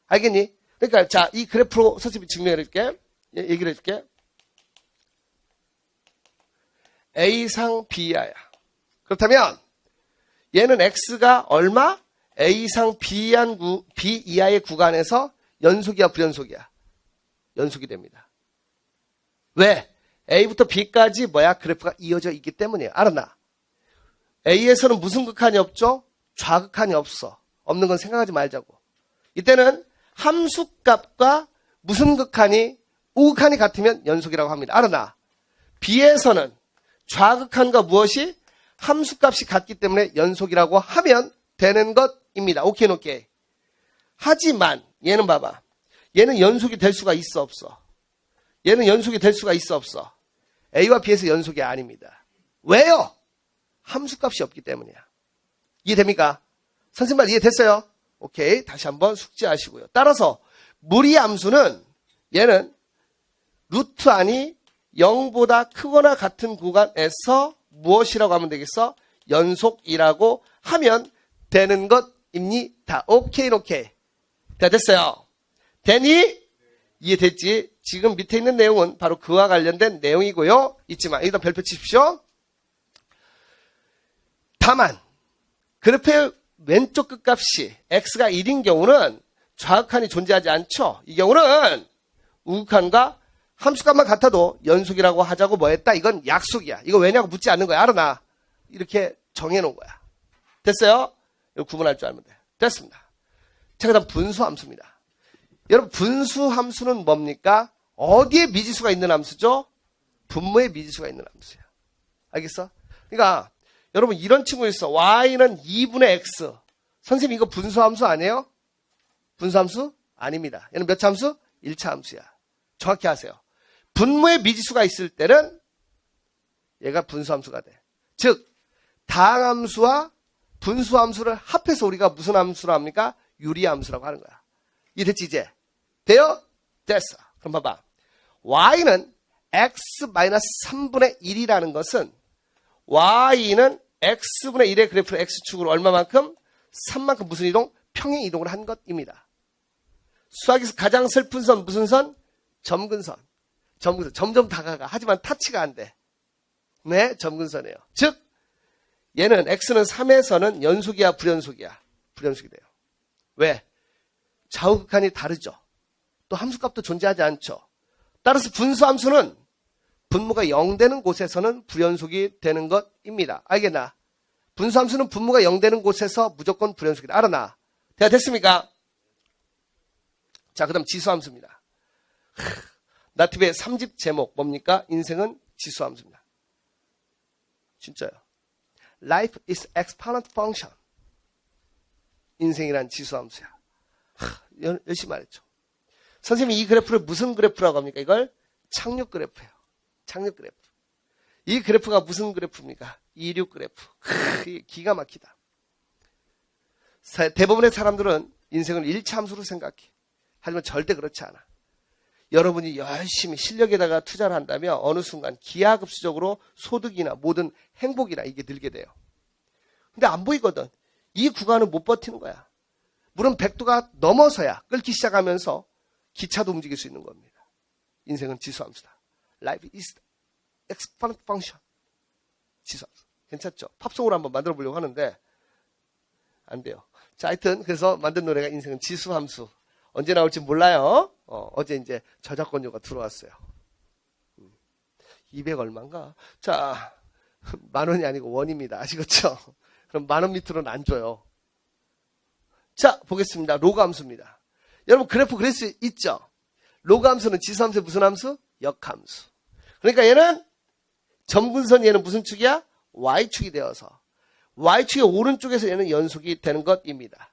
알겠니? 그러니까 자, 이 그래프로 선생님이 증명해줄게. 얘기를 해줄게. A상 B야야. 그렇다면 얘는 X가 얼마? A상 B 이하의 구간에서 연속이야, 불연속이야? 연속이 됩니다. 왜? A부터 B까지 뭐야? 그래프가 이어져 있기 때문이에요. 알았나? A에서는 무슨 극한이 없죠? 좌극한이 없어. 없는 건 생각하지 말자고. 이때는 함수값과 무슨 극한이? 우극한이 같으면 연속이라고 합니다. 알았나? B에서는 좌극한과 무엇이? 함수값이 같기 때문에 연속이라고 하면 되는 것입니다. 오케이. 하지만 얘는 봐봐. 얘는 연속이 될 수가 있어, 없어? 얘는 연속이 될 수가 있어, 없어? A와 B에서 연속이 아닙니다. 왜요? 함수값이 없기 때문이야. 이해됩니까? 선생님 말 이해됐어요? 오케이. 다시 한번 숙지하시고요. 따라서 무리함수는 얘는 루트 안이 0보다 크거나 같은 구간에서 무엇이라고 하면 되겠어? 연속이라고 하면 되는 것입니다. 오케이. 다 됐어요? 되니? 이해됐지? 지금 밑에 있는 내용은 바로 그와 관련된 내용이고요. 있지만 일단 별표 치십시오. 다만 그래프의 왼쪽 끝값이 x가 1인 경우는 좌극한이 존재하지 않죠. 이 경우는 우극한과 함수값만 같아도 연속이라고 하자고 뭐 했다? 이건 약속이야. 이거 왜냐고 묻지 않는 거야. 알아나? 이렇게 정해놓은 거야. 됐어요? 이거 구분할 줄 알면 돼. 됐습니다. 자, 그 다음 분수함수입니다. 여러분, 분수함수는 뭡니까? 어디에 미지수가 있는 함수죠? 분모에 미지수가 있는 함수야. 알겠어? 그러니까 여러분 이런 친구 있어. y는 2분의 x. 선생님 이거 분수함수 아니에요? 분수함수? 아닙니다. 얘는 몇 차 함수? 1차 함수야. 정확히 하세요. 분모에 미지수가 있을 때는 얘가 분수함수가 돼. 즉 다항함수와 분수함수를 합해서 우리가 무슨 함수로 합니까? 유리함수라고 하는 거야. 이해됐지 이제? 돼요? 됐어. 그럼 봐봐. y는 x-3분의 1이라는 것은 y는 x분의 1의 그래프를 x축으로 얼마만큼? 3만큼 무슨 이동? 평행 이동을 한 것입니다. 수학에서 가장 슬픈 선 무슨 선? 점근선. 점근선. 점점 다가가. 하지만 타치가 안 돼. 네, 점근선이에요. 즉 얘는 x는 3에서는 연속이야, 불연속이야? 불연속이 돼요. 왜? 좌우극한이 다르죠. 또 함수값도 존재하지 않죠. 따라서 분수함수는 분모가 0 되는 곳에서는 불연속이 되는 것입니다. 알겠나? 분수함수는 분모가 0 되는 곳에서 무조건 불연속이다. 알아나? 대화 됐습니까? 자, 그 다음 지수함수입니다. 나트비의 3집 제목 뭡니까? 인생은 지수함수입니다. 진짜요. Life is exponent function. 인생이란 지수함수야. 열심히 말했죠. 선생님이 이 그래프를 무슨 그래프라고 합니까? 이걸 착륙 그래프예요. 착륙 그래프. 이 그래프가 무슨 그래프입니까? 이륙 그래프. 기가 막히다. 대부분의 사람들은 인생을 1차 함수로 생각해. 하지만 절대 그렇지 않아. 여러분이 열심히 실력에다가 투자를 한다면 어느 순간 기하급수적으로 소득이나 모든 행복이나 이게 늘게 돼요. 근데 안 보이거든. 이 구간은 못 버티는 거야. 물은 100도가 넘어서야 끓기 시작하면서 기차도 움직일 수 있는 겁니다. 인생은 지수함수다. Life is exponent function. 지수함수. 괜찮죠? 팝송으로 한번 만들어 보려고 하는데 안 돼요. 자, 하여튼 그래서 만든 노래가 인생은 지수함수. 언제 나올지 몰라요. 어제 이제 저작권료가 들어왔어요. 200 얼마인가? 자, 10,000원이 아니고 원입니다. 아시겠죠? 그럼 10,000원 밑으로는 안 줘요. 자, 보겠습니다. 로그 함수입니다. 여러분 그래프 그릴 수 있죠? 로그 함수는 지수함수의 무슨 함수? 역함수. 그러니까 얘는 점근선 얘는 무슨 축이야? y축이 되어서 y축의 오른쪽에서 얘는 연속이 되는 것입니다.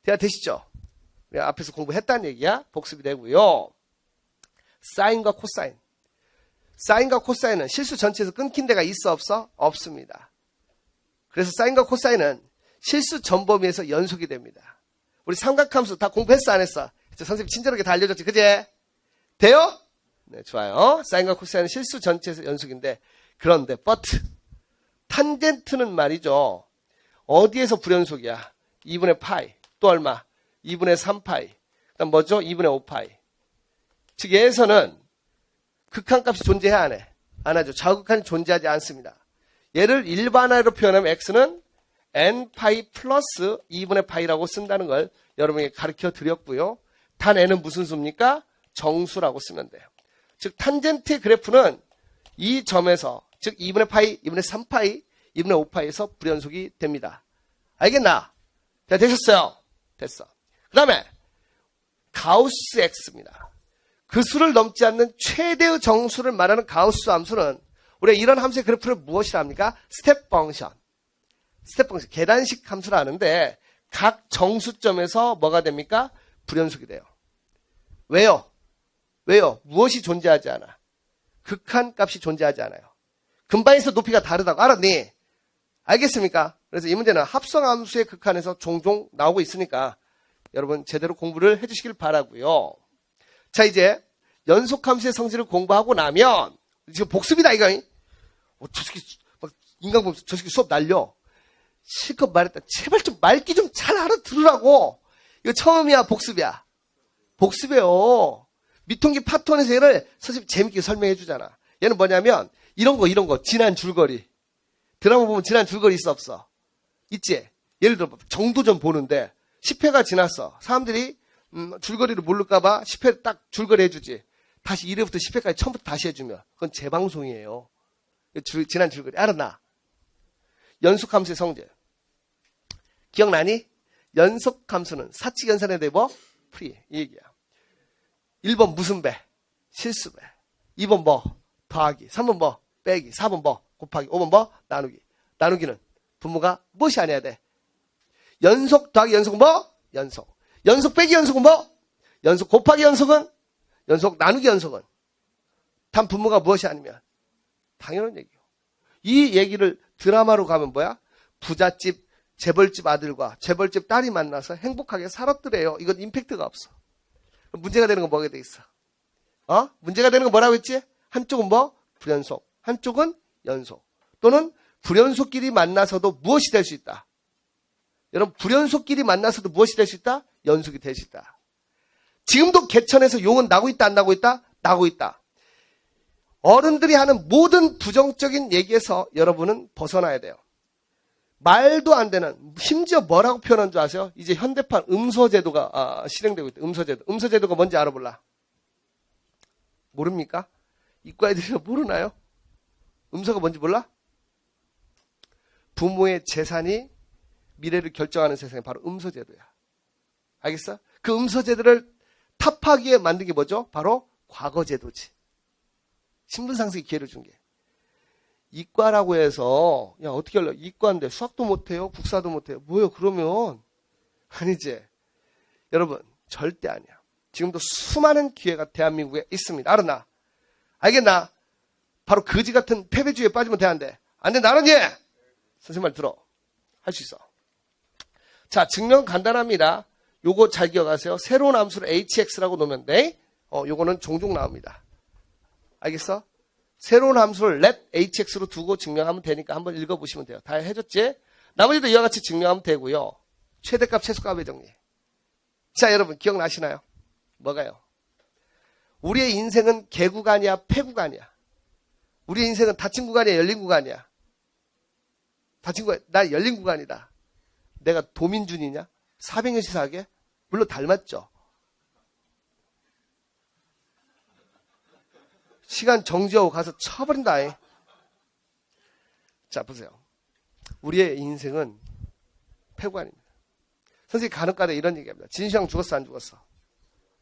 대화 되시죠? 앞에서 공부했다는 얘기야. 복습이 되고요. 사인과 코사인. 사인과 코사인은 실수 전체에서 끊긴 데가 있어 없어? 없습니다. 그래서 사인과 코사인은 실수 전 범위에서 연속이 됩니다. 우리 삼각함수 다 공부했어 안 했어? 선생님 친절하게 다 알려줬지. 그제? 돼요? 네, 좋아요. 사인과 코사인은 실수 전체에서 연속인데 그런데 but 탄젠트는 말이죠. 어디에서 불연속이야? 2분의 파이. 또 얼마? 2분의 3파이. 그다음 뭐죠? 2분의 5파이. 즉 얘에서는 극한값이 존재해야 안 해? 안 하죠. 좌우극한이 존재하지 않습니다. 얘를 일반화로 표현하면 x는 n파이 플러스 2분의 파이라고 쓴다는 걸 여러분에게 가르쳐 드렸고요. 단 n은 무슨 수입니까? 정수라고 쓰면 돼요. 즉 탄젠트의 그래프는 이 점에서 즉 2분의 파이, 2분의 3파이, 2분의 5파이에서 불연속이 됩니다. 알겠나? 자, 되셨어요? 됐어. 그 다음에 가우스 x입니다. 그 수를 넘지 않는 최대의 정수를 말하는 가우스 함수는 우리가 이런 함수의 그래프를 무엇이라 합니까? 스텝 펑션. 스텝 펑션. 계단식 함수라 하는데 각 정수점에서 뭐가 됩니까? 불연속이 돼요. 왜요? 왜요? 무엇이 존재하지 않아? 극한값이 존재하지 않아요. 근방에서 높이가 다르다고 알았니? 알겠습니까? 그래서 이 문제는 합성함수의 극한에서 종종 나오고 있으니까 여러분 제대로 공부를 해주시길 바라고요. 자, 이제 연속함수의 성질을 공부하고 나면 지금 복습이다 이거. 저 새끼 막 인간복습 저 새끼 수업 날려. 실컷 말했다. 제발 좀 말귀 좀 잘 알아들으라고. 이거 처음이야 복습이야. 복습이에요. 미통기 파트원에서 얘를 선생님이 재밌게 설명해 주잖아. 얘는 뭐냐면 이런 거 지난 줄거리. 드라마 보면 지난 줄거리 있어 없어? 있지? 예를 들어 정도전 보는데 10회가 지났어. 사람들이 줄거리를 모를까봐 10회 딱 줄거리 해주지. 다시 1회부터 10회까지 처음부터 다시 해주면 그건 재방송이에요. 지난 줄거리. 알았나? 연속함수의 성질. 기억나니? 연속함수는 사칙연산에 대해 뭐? 프리. 이 얘기야. 1번 무슨 배? 실수배. 2번 뭐? 더하기. 3번 뭐? 빼기. 4번 뭐? 곱하기. 5번 뭐? 나누기. 나누기는 분모가 무엇이 아니어야 돼? 연속 더하기 연속은 뭐? 연속. 연속 빼기 연속은 뭐? 연속 곱하기 연속은? 연속 나누기 연속은? 단 분모가 무엇이 아니면? 당연한 얘기요. 이 얘기를 드라마로 가면 뭐야? 부잣집, 재벌집 아들과 재벌집 딸이 만나서 행복하게 살았더래요. 이건 임팩트가 없어. 문제가 되는 건 뭐가 돼 있어? 문제가 되는 건 뭐라고 했지? 한쪽은 뭐? 불연속. 한쪽은 연속. 또는 불연속끼리 만나서도 무엇이 될 수 있다? 여러분, 불연속끼리 만나서도 무엇이 될 수 있다? 연속이 될 수 있다. 지금도 개천에서 용은 나고 있다, 안 나고 있다? 나고 있다. 어른들이 하는 모든 부정적인 얘기에서 여러분은 벗어나야 돼요. 말도 안 되는, 심지어 뭐라고 표현한 줄 아세요? 이제 현대판 음서제도가 실행되고 있다. 음서제도. 음서제도가 뭔지 알아 몰라? 모릅니까? 이과 애들이 모르나요? 음서가 뭔지 몰라? 부모의 재산이 미래를 결정하는 세상이 바로 음서제도야. 알겠어? 그 음서제도를 타파하기 위해 만든 게 뭐죠? 바로 과거제도지. 신분상승의 기회를 준 게. 이과라고 해서 야 어떻게 할래? 이과인데 수학도 못해요? 국사도 못해요? 뭐요? 그러면 아니지. 여러분 절대 아니야. 지금도 수많은 기회가 대한민국에 있습니다. 알았나? 알겠나? 바로 거지 같은 패배주의에 빠지면 돼, 안 돼? 안 돼, 나는 예! 선생님 말 들어. 할 수 있어. 자, 증명 간단합니다. 요거 잘 기억하세요. 새로운 함수를 hx라고 놓으면 돼. 요거는 종종 나옵니다. 알겠어? 새로운 함수를 let hx로 두고 증명하면 되니까 한번 읽어보시면 돼요. 다 해줬지? 나머지도 이와 같이 증명하면 되고요. 최대값, 최소값의 정리. 자, 여러분 기억나시나요? 뭐가요? 우리의 인생은 개구간이야, 폐구간이야? 우리의 인생은 닫힌 구간이야, 열린 구간이야? 닫힌 구간, 나 열린 구간이다. 내가 도민준이냐? 400년 시사하게? 물론 닮았죠. 시간 정지하고 가서 쳐버린다. 자, 보세요. 우리의 인생은 폐구간입니다. 선생님 간혹가다 이런 얘기합니다. 진시황 죽었어, 안 죽었어?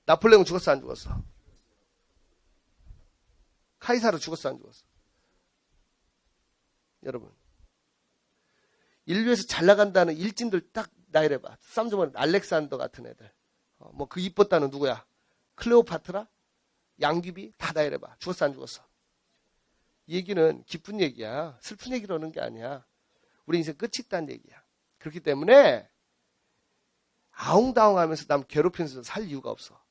나폴레옹 죽었어, 안 죽었어? 카이사르 죽었어, 안 죽었어? 여러분, 인류에서 잘 나간다는 일진들 딱 나열해봐. 쌈조만 알렉산더 같은 애들. 뭐 그 이뻤다는 누구야? 클레오파트라? 양귀비? 다 나열해봐. 죽었어, 안 죽었어? 이 얘기는 기쁜 얘기야. 슬픈 얘기라는 게 아니야. 우리 인생 끝이 있다는 얘기야. 그렇기 때문에 아웅다웅하면서 남 괴롭히면서 살 이유가 없어.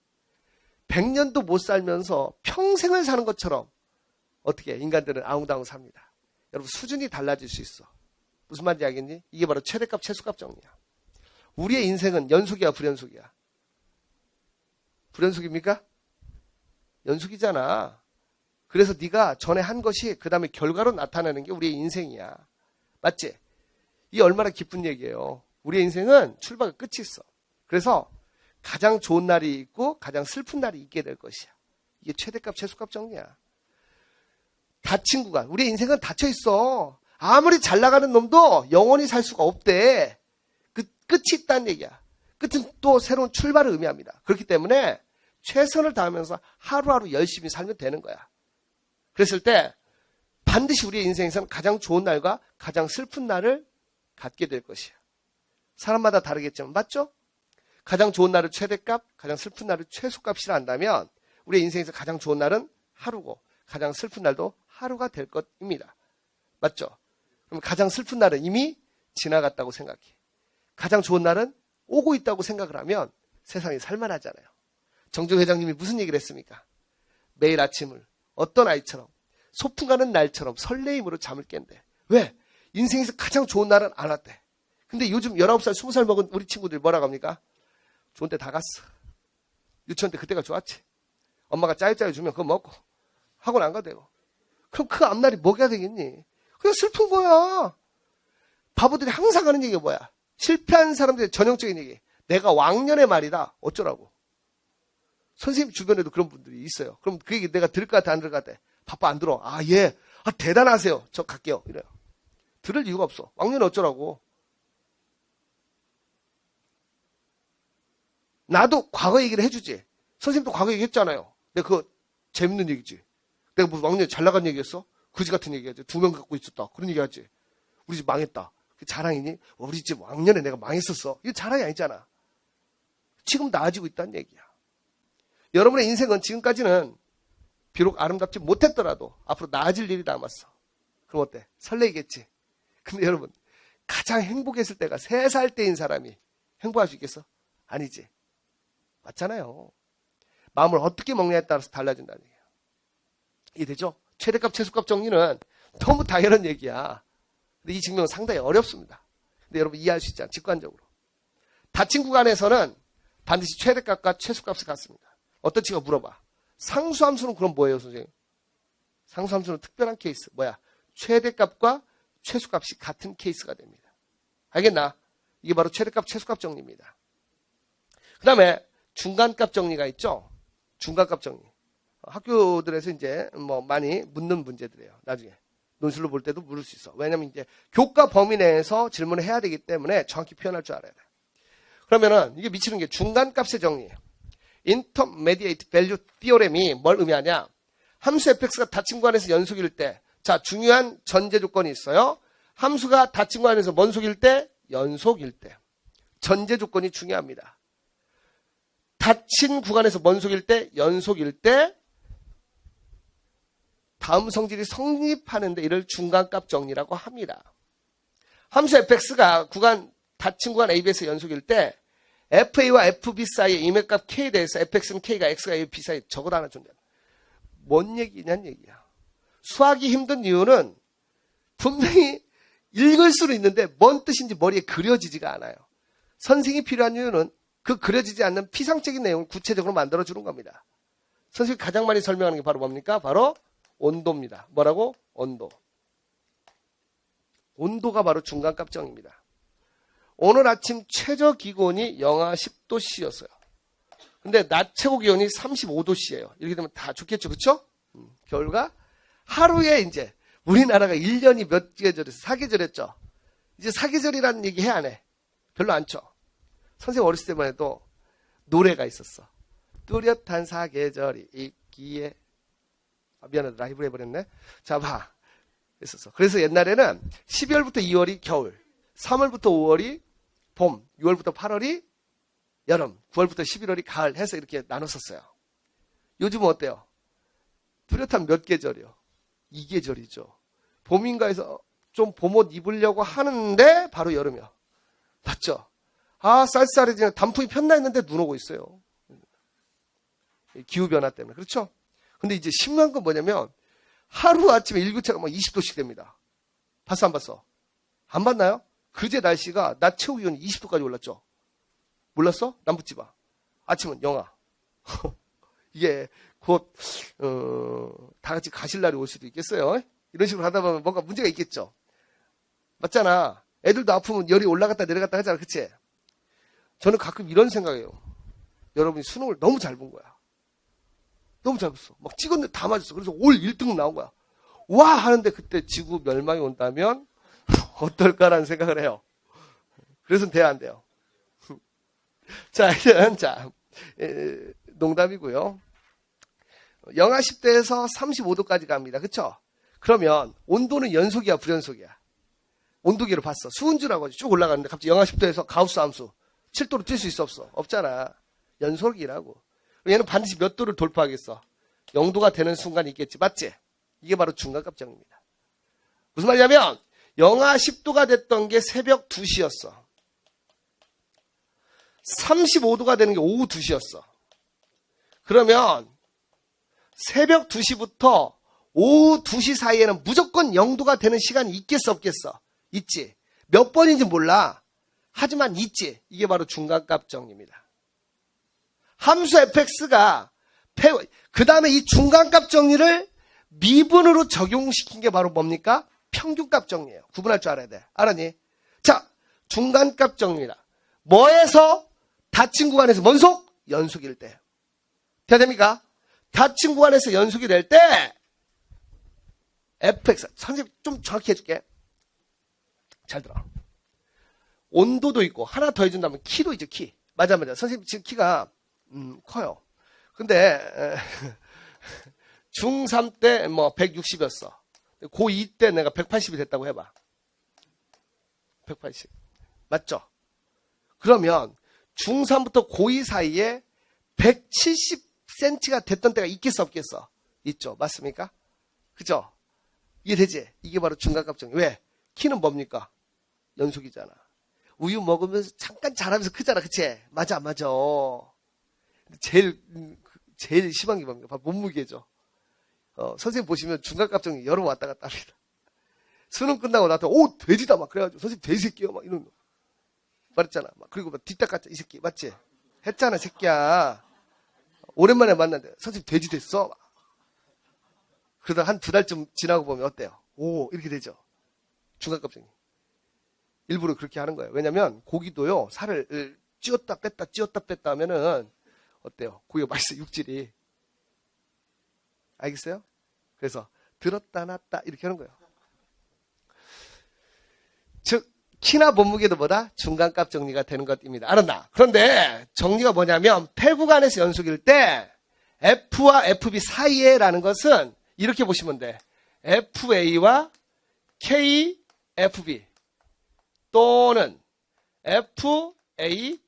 100년도 못 살면서 평생을 사는 것처럼 어떻게 인간들은 아웅다웅 삽니다. 여러분 수준이 달라질 수 있어. 무슨 말인지 알겠니? 이게 바로 최대값, 최소값 정리야. 우리의 인생은 연속이야, 불연속이야? 불연속입니까? 연속이잖아. 그래서 네가 전에 한 것이 그 다음에 결과로 나타나는 게 우리의 인생이야. 맞지? 이게 얼마나 기쁜 얘기예요. 우리의 인생은 출발과 끝이 있어. 그래서 가장 좋은 날이 있고 가장 슬픈 날이 있게 될 것이야. 이게 최대값, 최소값 정리야. 닫힌 구간. 우리의 인생은 닫혀 있어. 아무리 잘 나가는 놈도 영원히 살 수가 없대. 그 끝이 있다는 얘기야. 끝은 또 새로운 출발을 의미합니다. 그렇기 때문에 최선을 다하면서 하루하루 열심히 살면 되는 거야. 그랬을 때 반드시 우리의 인생에서는 가장 좋은 날과 가장 슬픈 날을 갖게 될 것이야. 사람마다 다르겠지만 맞죠? 가장 좋은 날을 최대값, 가장 슬픈 날을 최소값이라 한다면 우리의 인생에서 가장 좋은 날은 하루고 가장 슬픈 날도 하루가 될 것입니다. 맞죠? 그럼 가장 슬픈 날은 이미 지나갔다고 생각해. 가장 좋은 날은 오고 있다고 생각을 하면 세상이 살만하잖아요. 정종 회장님이 무슨 얘기를 했습니까? 매일 아침을 어떤 아이처럼 소풍 가는 날처럼 설레임으로 잠을 깬대. 왜? 인생에서 가장 좋은 날은 안 왔대. 근데 요즘 19살, 20살 먹은 우리 친구들 뭐라고 합니까? 좋은 때 다 갔어. 유치원 때 그때가 좋았지. 엄마가 짜여짜여 주면 그거 먹고 학원 안 가도 되고. 그럼 그 앞날이 뭐가 되겠니? 그냥 슬픈 거야. 바보들이 항상 하는 얘기가 뭐야? 실패한 사람들의 전형적인 얘기. 내가 왕년의 말이다. 어쩌라고. 선생님 주변에도 그런 분들이 있어요. 그럼 그 얘기 내가 들을 것 같아, 안 들을 것 같아? 바빠 안 들어. 아, 예. 아, 대단하세요. 저 갈게요. 이래요. 들을 이유가 없어. 왕년에 어쩌라고. 나도 과거 얘기를 해주지. 선생님도 과거 얘기했잖아요. 내가 그거 재밌는 얘기지. 내가 무슨 왕년에 잘 나간 얘기했어? 그지 같은 얘기하지. 2명 갖고 있었다. 그런 얘기하지. 우리 집 망했다. 그게 자랑이니? 우리 집 왕년에 내가 망했었어. 이거 자랑이 아니잖아. 지금 나아지고 있다는 얘기야. 여러분의 인생은 지금까지는 비록 아름답지 못했더라도 앞으로 나아질 일이 남았어. 그럼 어때? 설레겠지. 근데 여러분 가장 행복했을 때가 3살 때인 사람이 행복할 수 있겠어? 아니지. 맞잖아요. 마음을 어떻게 먹냐에 따라서 달라진다는 얘기예요. 이해되죠? 최대값, 최소값 정리는 너무 당연한 얘기야. 근데 이 증명은 상당히 어렵습니다. 근데 여러분 이해할 수 있잖아, 직관적으로. 닫힌 구간에서는 반드시 최대값과 최소값을 갖습니다. 어떤 친구가 물어봐. 상수함수는 그럼 뭐예요, 선생님? 상수함수는 특별한 케이스. 뭐야? 최대값과 최소값이 같은 케이스가 됩니다. 알겠나? 이게 바로 최대값, 최소값 정리입니다. 그 다음에 중간값 정리가 있죠? 중간값 정리. 학교들에서 이제 많이 묻는 문제들이에요. 나중에. 논술로 볼 때도 물을 수 있어. 왜냐면 이제 교과 범위 내에서 질문을 해야 되기 때문에 정확히 표현할 줄 알아야 돼. 그러면은 이게 미치는 게 중간값의 정리예요. Intermediate Value Theorem이 뭘 의미하냐? 함수 fx가 닫힌 구간에서 연속일 때, 자, 중요한 전제 조건이 있어요. 함수가 닫힌 구간에서 뭔속일 때? 연속일 때. 전제 조건이 중요합니다. 닫힌 구간에서 뭔속일 때? 연속일 때 다음 성질이 성립하는데 이를 중간값 정리라고 합니다. 함수 fx가 닫힌 구간 AB에서 연속일 때 FA와 FB 사이의 임의값 K에 대해서 fx는 K가 X가 A, B 사이에 적어도 하나 존재한다. 뭔 얘기냐는 얘기야. 수학이 힘든 이유는 분명히 읽을 수는 있는데 뭔 뜻인지 머리에 그려지지가 않아요. 선생이 필요한 이유는 그 그려지지 않는 피상적인 내용을 구체적으로 만들어주는 겁니다. 선생님이 가장 많이 설명하는 게 바로 뭡니까? 바로 온도입니다. 뭐라고? 온도. 온도가 바로 중간값정입니다. 오늘 아침 최저 기온이 영하 10도씨였어요. 근데 낮 최고 기온이 35도씨예요. 이렇게 되면 다 좋겠죠, 그쵸? 결과 하루에 이제 우리나라가 1년이 몇 계절에서 4계절했죠. 이제 4계절이라는 얘기 해 안 해? 별로 안 쳐. 선생님 어렸을 때만 해도 노래가 있었어. 뚜렷한 4계절이 있기에. 미안하다, 라이브를 해버렸네. 자, 봐. 있었어. 그래서 옛날에는 12월부터 2월이 겨울, 3월부터 5월이 봄, 6월부터 8월이 여름, 9월부터 11월이 가을 해서 이렇게 나눴었어요. 요즘은 어때요? 뚜렷한 몇 계절이요? 2계절이죠. 봄인가 해서 좀 봄옷 입으려고 하는데 바로 여름이요. 맞죠? 아, 쌀쌀해지는 단풍이 폈나 했는데 눈 오고 있어요. 기후변화 때문에. 그렇죠? 근데 이제 심한 건 뭐냐면 하루아침에 일교차가 20도씩 됩니다. 봤어, 안 봤어? 안 봤나요? 그제 날씨가 낮 최고 기온이 20도까지 올랐죠. 몰랐어? 남부지방. 아침은 영하. 이게 곧 다 같이 가실 날이 올 수도 있겠어요. 이런 식으로 하다 보면 뭔가 문제가 있겠죠. 맞잖아. 애들도 아프면 열이 올라갔다 내려갔다 하잖아. 그치? 저는 가끔 이런 생각해요. 여러분이 수능을 너무 잘 본 거야. 너무 잘 봤어. 막 찍었는데 다 맞았어. 그래서 올 1등 나온 거야. 와! 하는데 그때 지구 멸망이 온다면 어떨까라는 생각을 해요. 그래서는 돼야 안 돼요. 자, 일단, 농담이고요. 영하 10도에서 35도까지 갑니다. 그쵸? 그러면 온도는 연속이야, 불연속이야? 온도계로 봤어. 수은주라고 하지. 쭉 올라가는데 갑자기 영하 10도에서 가우스 함수 7도로 뛸 수 있어, 없어? 없잖아. 연속이라고. 얘는 반드시 몇 도를 돌파하겠어? 0도가 되는 순간이 있겠지. 맞지? 이게 바로 중간값 정리입니다. 무슨 말이냐면 영하 10도가 됐던 게 새벽 2시였어. 35도가 되는 게 오후 2시였어. 그러면 새벽 2시부터 오후 2시 사이에는 무조건 0도가 되는 시간이 있겠어, 없겠어? 있지. 몇 번인지 몰라. 하지만 있지. 이게 바로 중간값 정리입니다. 함수 fx가 그 다음에 이 중간값 정리를 미분으로 적용시킨 게 바로 뭡니까? 평균값 정리예요. 구분할 줄 알아야 돼. 알았니? 자, 중간값 정리다. 뭐에서? 닫힌 구간에서 뭔속? 연속일 때. 돼야 됩니까? 닫힌 구간에서 연속이 될 때 fx, 선생님 좀 정확히 해줄게. 잘 들어. 온도도 있고 하나 더 해준다면 키도 있죠. 키. 맞아. 선생님 지금 키가 커요. 근데 중3 때 160이었어. 고2 때 내가 180이 됐다고 해봐. 180. 맞죠? 그러면 중3부터 고2 사이에 170cm가 됐던 때가 있겠어, 없겠어? 있죠. 맞습니까? 그죠? 이해되지? 이게 바로 중간값 정리. 왜? 키는 뭡니까? 연속이잖아. 우유 먹으면서 잠깐 자라면서 크잖아. 그치? 맞아, 안 맞아? 제일 제일 심한 게 뭡니까? 바로 몸무게죠. 선생님 보시면 중간값 정리 여러 번 왔다 갔다 합니다. 수능 끝나고 나한테, 오, 돼지다! 막 그래가지고, 선생님 돼지 새끼요! 막 이런, 말했잖아. 막 그리고 막 뒷닦았자, 이 새끼. 맞지? 했잖아, 새끼야. 오랜만에 만났는데, 선생님 돼지 됐어? 막. 그러다 한 2달쯤 지나고 보면 어때요? 오, 이렇게 되죠. 중간값 정리. 일부러 그렇게 하는 거예요. 왜냐면, 고기도요, 살을 찌었다 뺐다 하면은, 어때요? 고기가 맛있어, 육질이. 알겠어요? 그래서, 들었다 놨다, 이렇게 하는 거예요. 즉, 키나 몸무게도 보다 중간값 정리가 되는 것입니다. 알았나? 그런데 정리가 뭐냐면 폐구간에서 연속일 때 F와 FB 사이에라는 것은 이렇게 보시면 돼. FA와 KFB 또는 FA,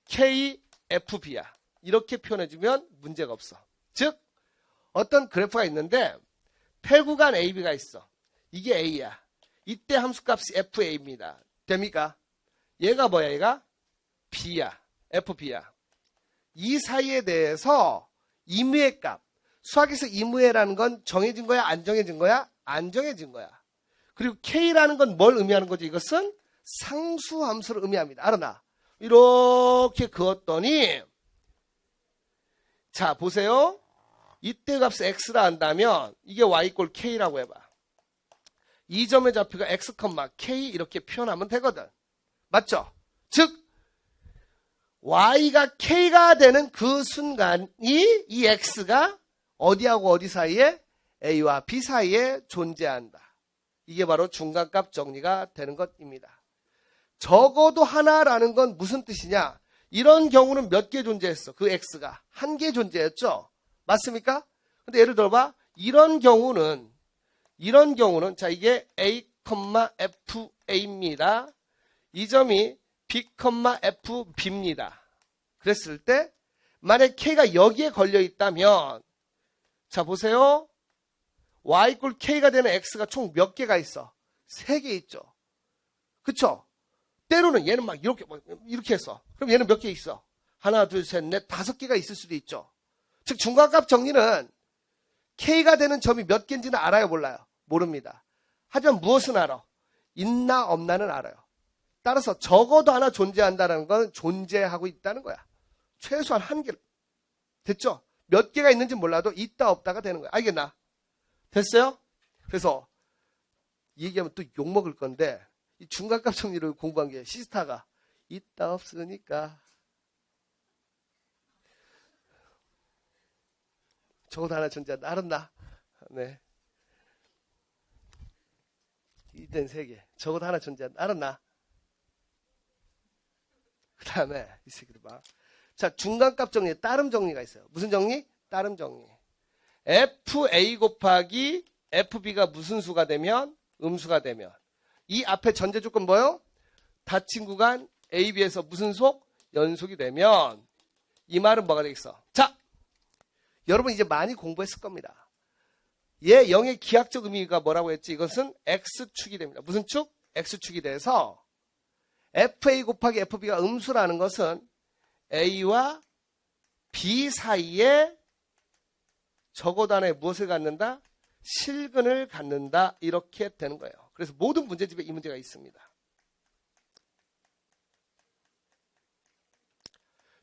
KFB야. 이렇게 표현해주면 문제가 없어. 즉 어떤 그래프가 있는데 폐구간 AB가 있어. 이게 A야. 이때 함수값이 FA입니다. 됩니까? 얘가 뭐야? 얘가 B야. FB야. 이 사이에 대해서 임의의 값. 수학에서 임의라는 건 정해진 거야? 안 정해진 거야? 안 정해진 거야. 그리고 K라는 건 뭘 의미하는 거죠? 이것은 상수함수를 의미합니다. 알았나? 이렇게 그었더니 자 보세요. 이때 값을 X라 한다면 이게 Y 꼴 K라고 해봐. 이 점의 좌표가 X, K 이렇게 표현하면 되거든. 맞죠? 즉 Y가 K가 되는 그 순간이 이 X가 어디하고 어디 사이에? A와 B 사이에 존재한다. 이게 바로 중간값 정리가 되는 것입니다. 적어도 하나라는 건 무슨 뜻이냐? 이런 경우는 몇 개 존재했어? 그 X가 한 개 존재했죠? 맞습니까? 근데 예를 들어봐. 이런 경우는 자 이게 A, FA입니다. 이 점이 B, FB입니다. 그랬을 때 만약 K가 여기에 걸려 있다면 자 보세요. Y 꼴 K가 되는 X가 총 몇 개가 있어? 3개 있죠. 그쵸? 때로는 얘는 막 이렇게 했어. 그럼 얘는 몇 개 있어? 하나, 둘, 셋, 넷, 5개가 있을 수도 있죠. 즉 중간값 정리는 K가 되는 점이 몇 개인지는 알아요? 몰라요? 모릅니다. 하지만 무엇은 알아? 있나 없나는 알아요. 따라서 적어도 하나 존재한다는 건 존재하고 있다는 거야. 최소한 한 개. 됐죠? 몇 개가 있는지 몰라도 있다 없다가 되는 거야. 알겠나? 됐어요? 그래서 얘기하면 또 욕먹을 건데 이 중간값 정리를 공부한 게 시스타가 있다 없으니까 적어도 하나 존재한다. 알았나? 네. 이땐 3개. 적어도 하나 존재한다. 알았나? 그 다음에 이 새끼들 봐. 자, 중간값 정리에 따름 정리가 있어요. 무슨 정리? 따름 정리. FA 곱하기 FB가 무슨 수가 되면? 음수가 되면. 이 앞에 전제 조건 뭐요? 닫힌 구간 AB에서 무슨 속? 연속이 되면 이 말은 뭐가 되겠어? 자, 여러분 이제 많이 공부했을 겁니다. 얘 0의 기하학적 의미가 뭐라고 했지? 이것은 X축이 됩니다. 무슨 축? X축이 돼서 FA 곱하기 FB가 음수라는 것은 A와 B 사이에 적어도 하나의 무엇을 갖는다? 실근을 갖는다. 이렇게 되는 거예요. 그래서 모든 문제집에 이 문제가 있습니다.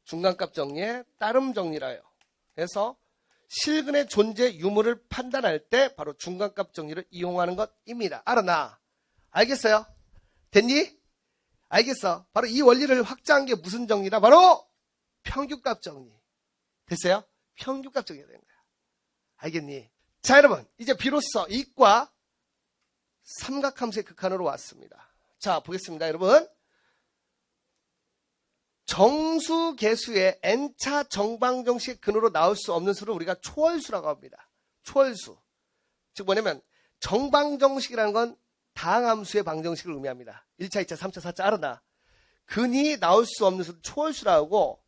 중간값 정리에 따름 정리라요. 그래서 실근의 존재 유무를 판단할 때 바로 중간값 정리를 이용하는 것입니다. 알았나? 알겠어요? 됐니? 알겠어. 바로 이 원리를 확장한 게 무슨 정리다? 바로 평균값 정리. 됐어요? 평균값 정리가 되는 거야. 알겠니? 자, 여러분 이제 비로소 이과 삼각함수의 극한으로 왔습니다. 자, 보겠습니다. 여러분 정수 계수의 n차 정방정식 근으로 나올 수 없는 수를 우리가 초월수라고 합니다. 초월수. 즉 뭐냐면 정방정식이라는 건 다항함수의 방정식을 의미합니다. 1차, 2차, 3차, 4차 알아나. 근이 나올 수 없는 수를 초월수라고 하고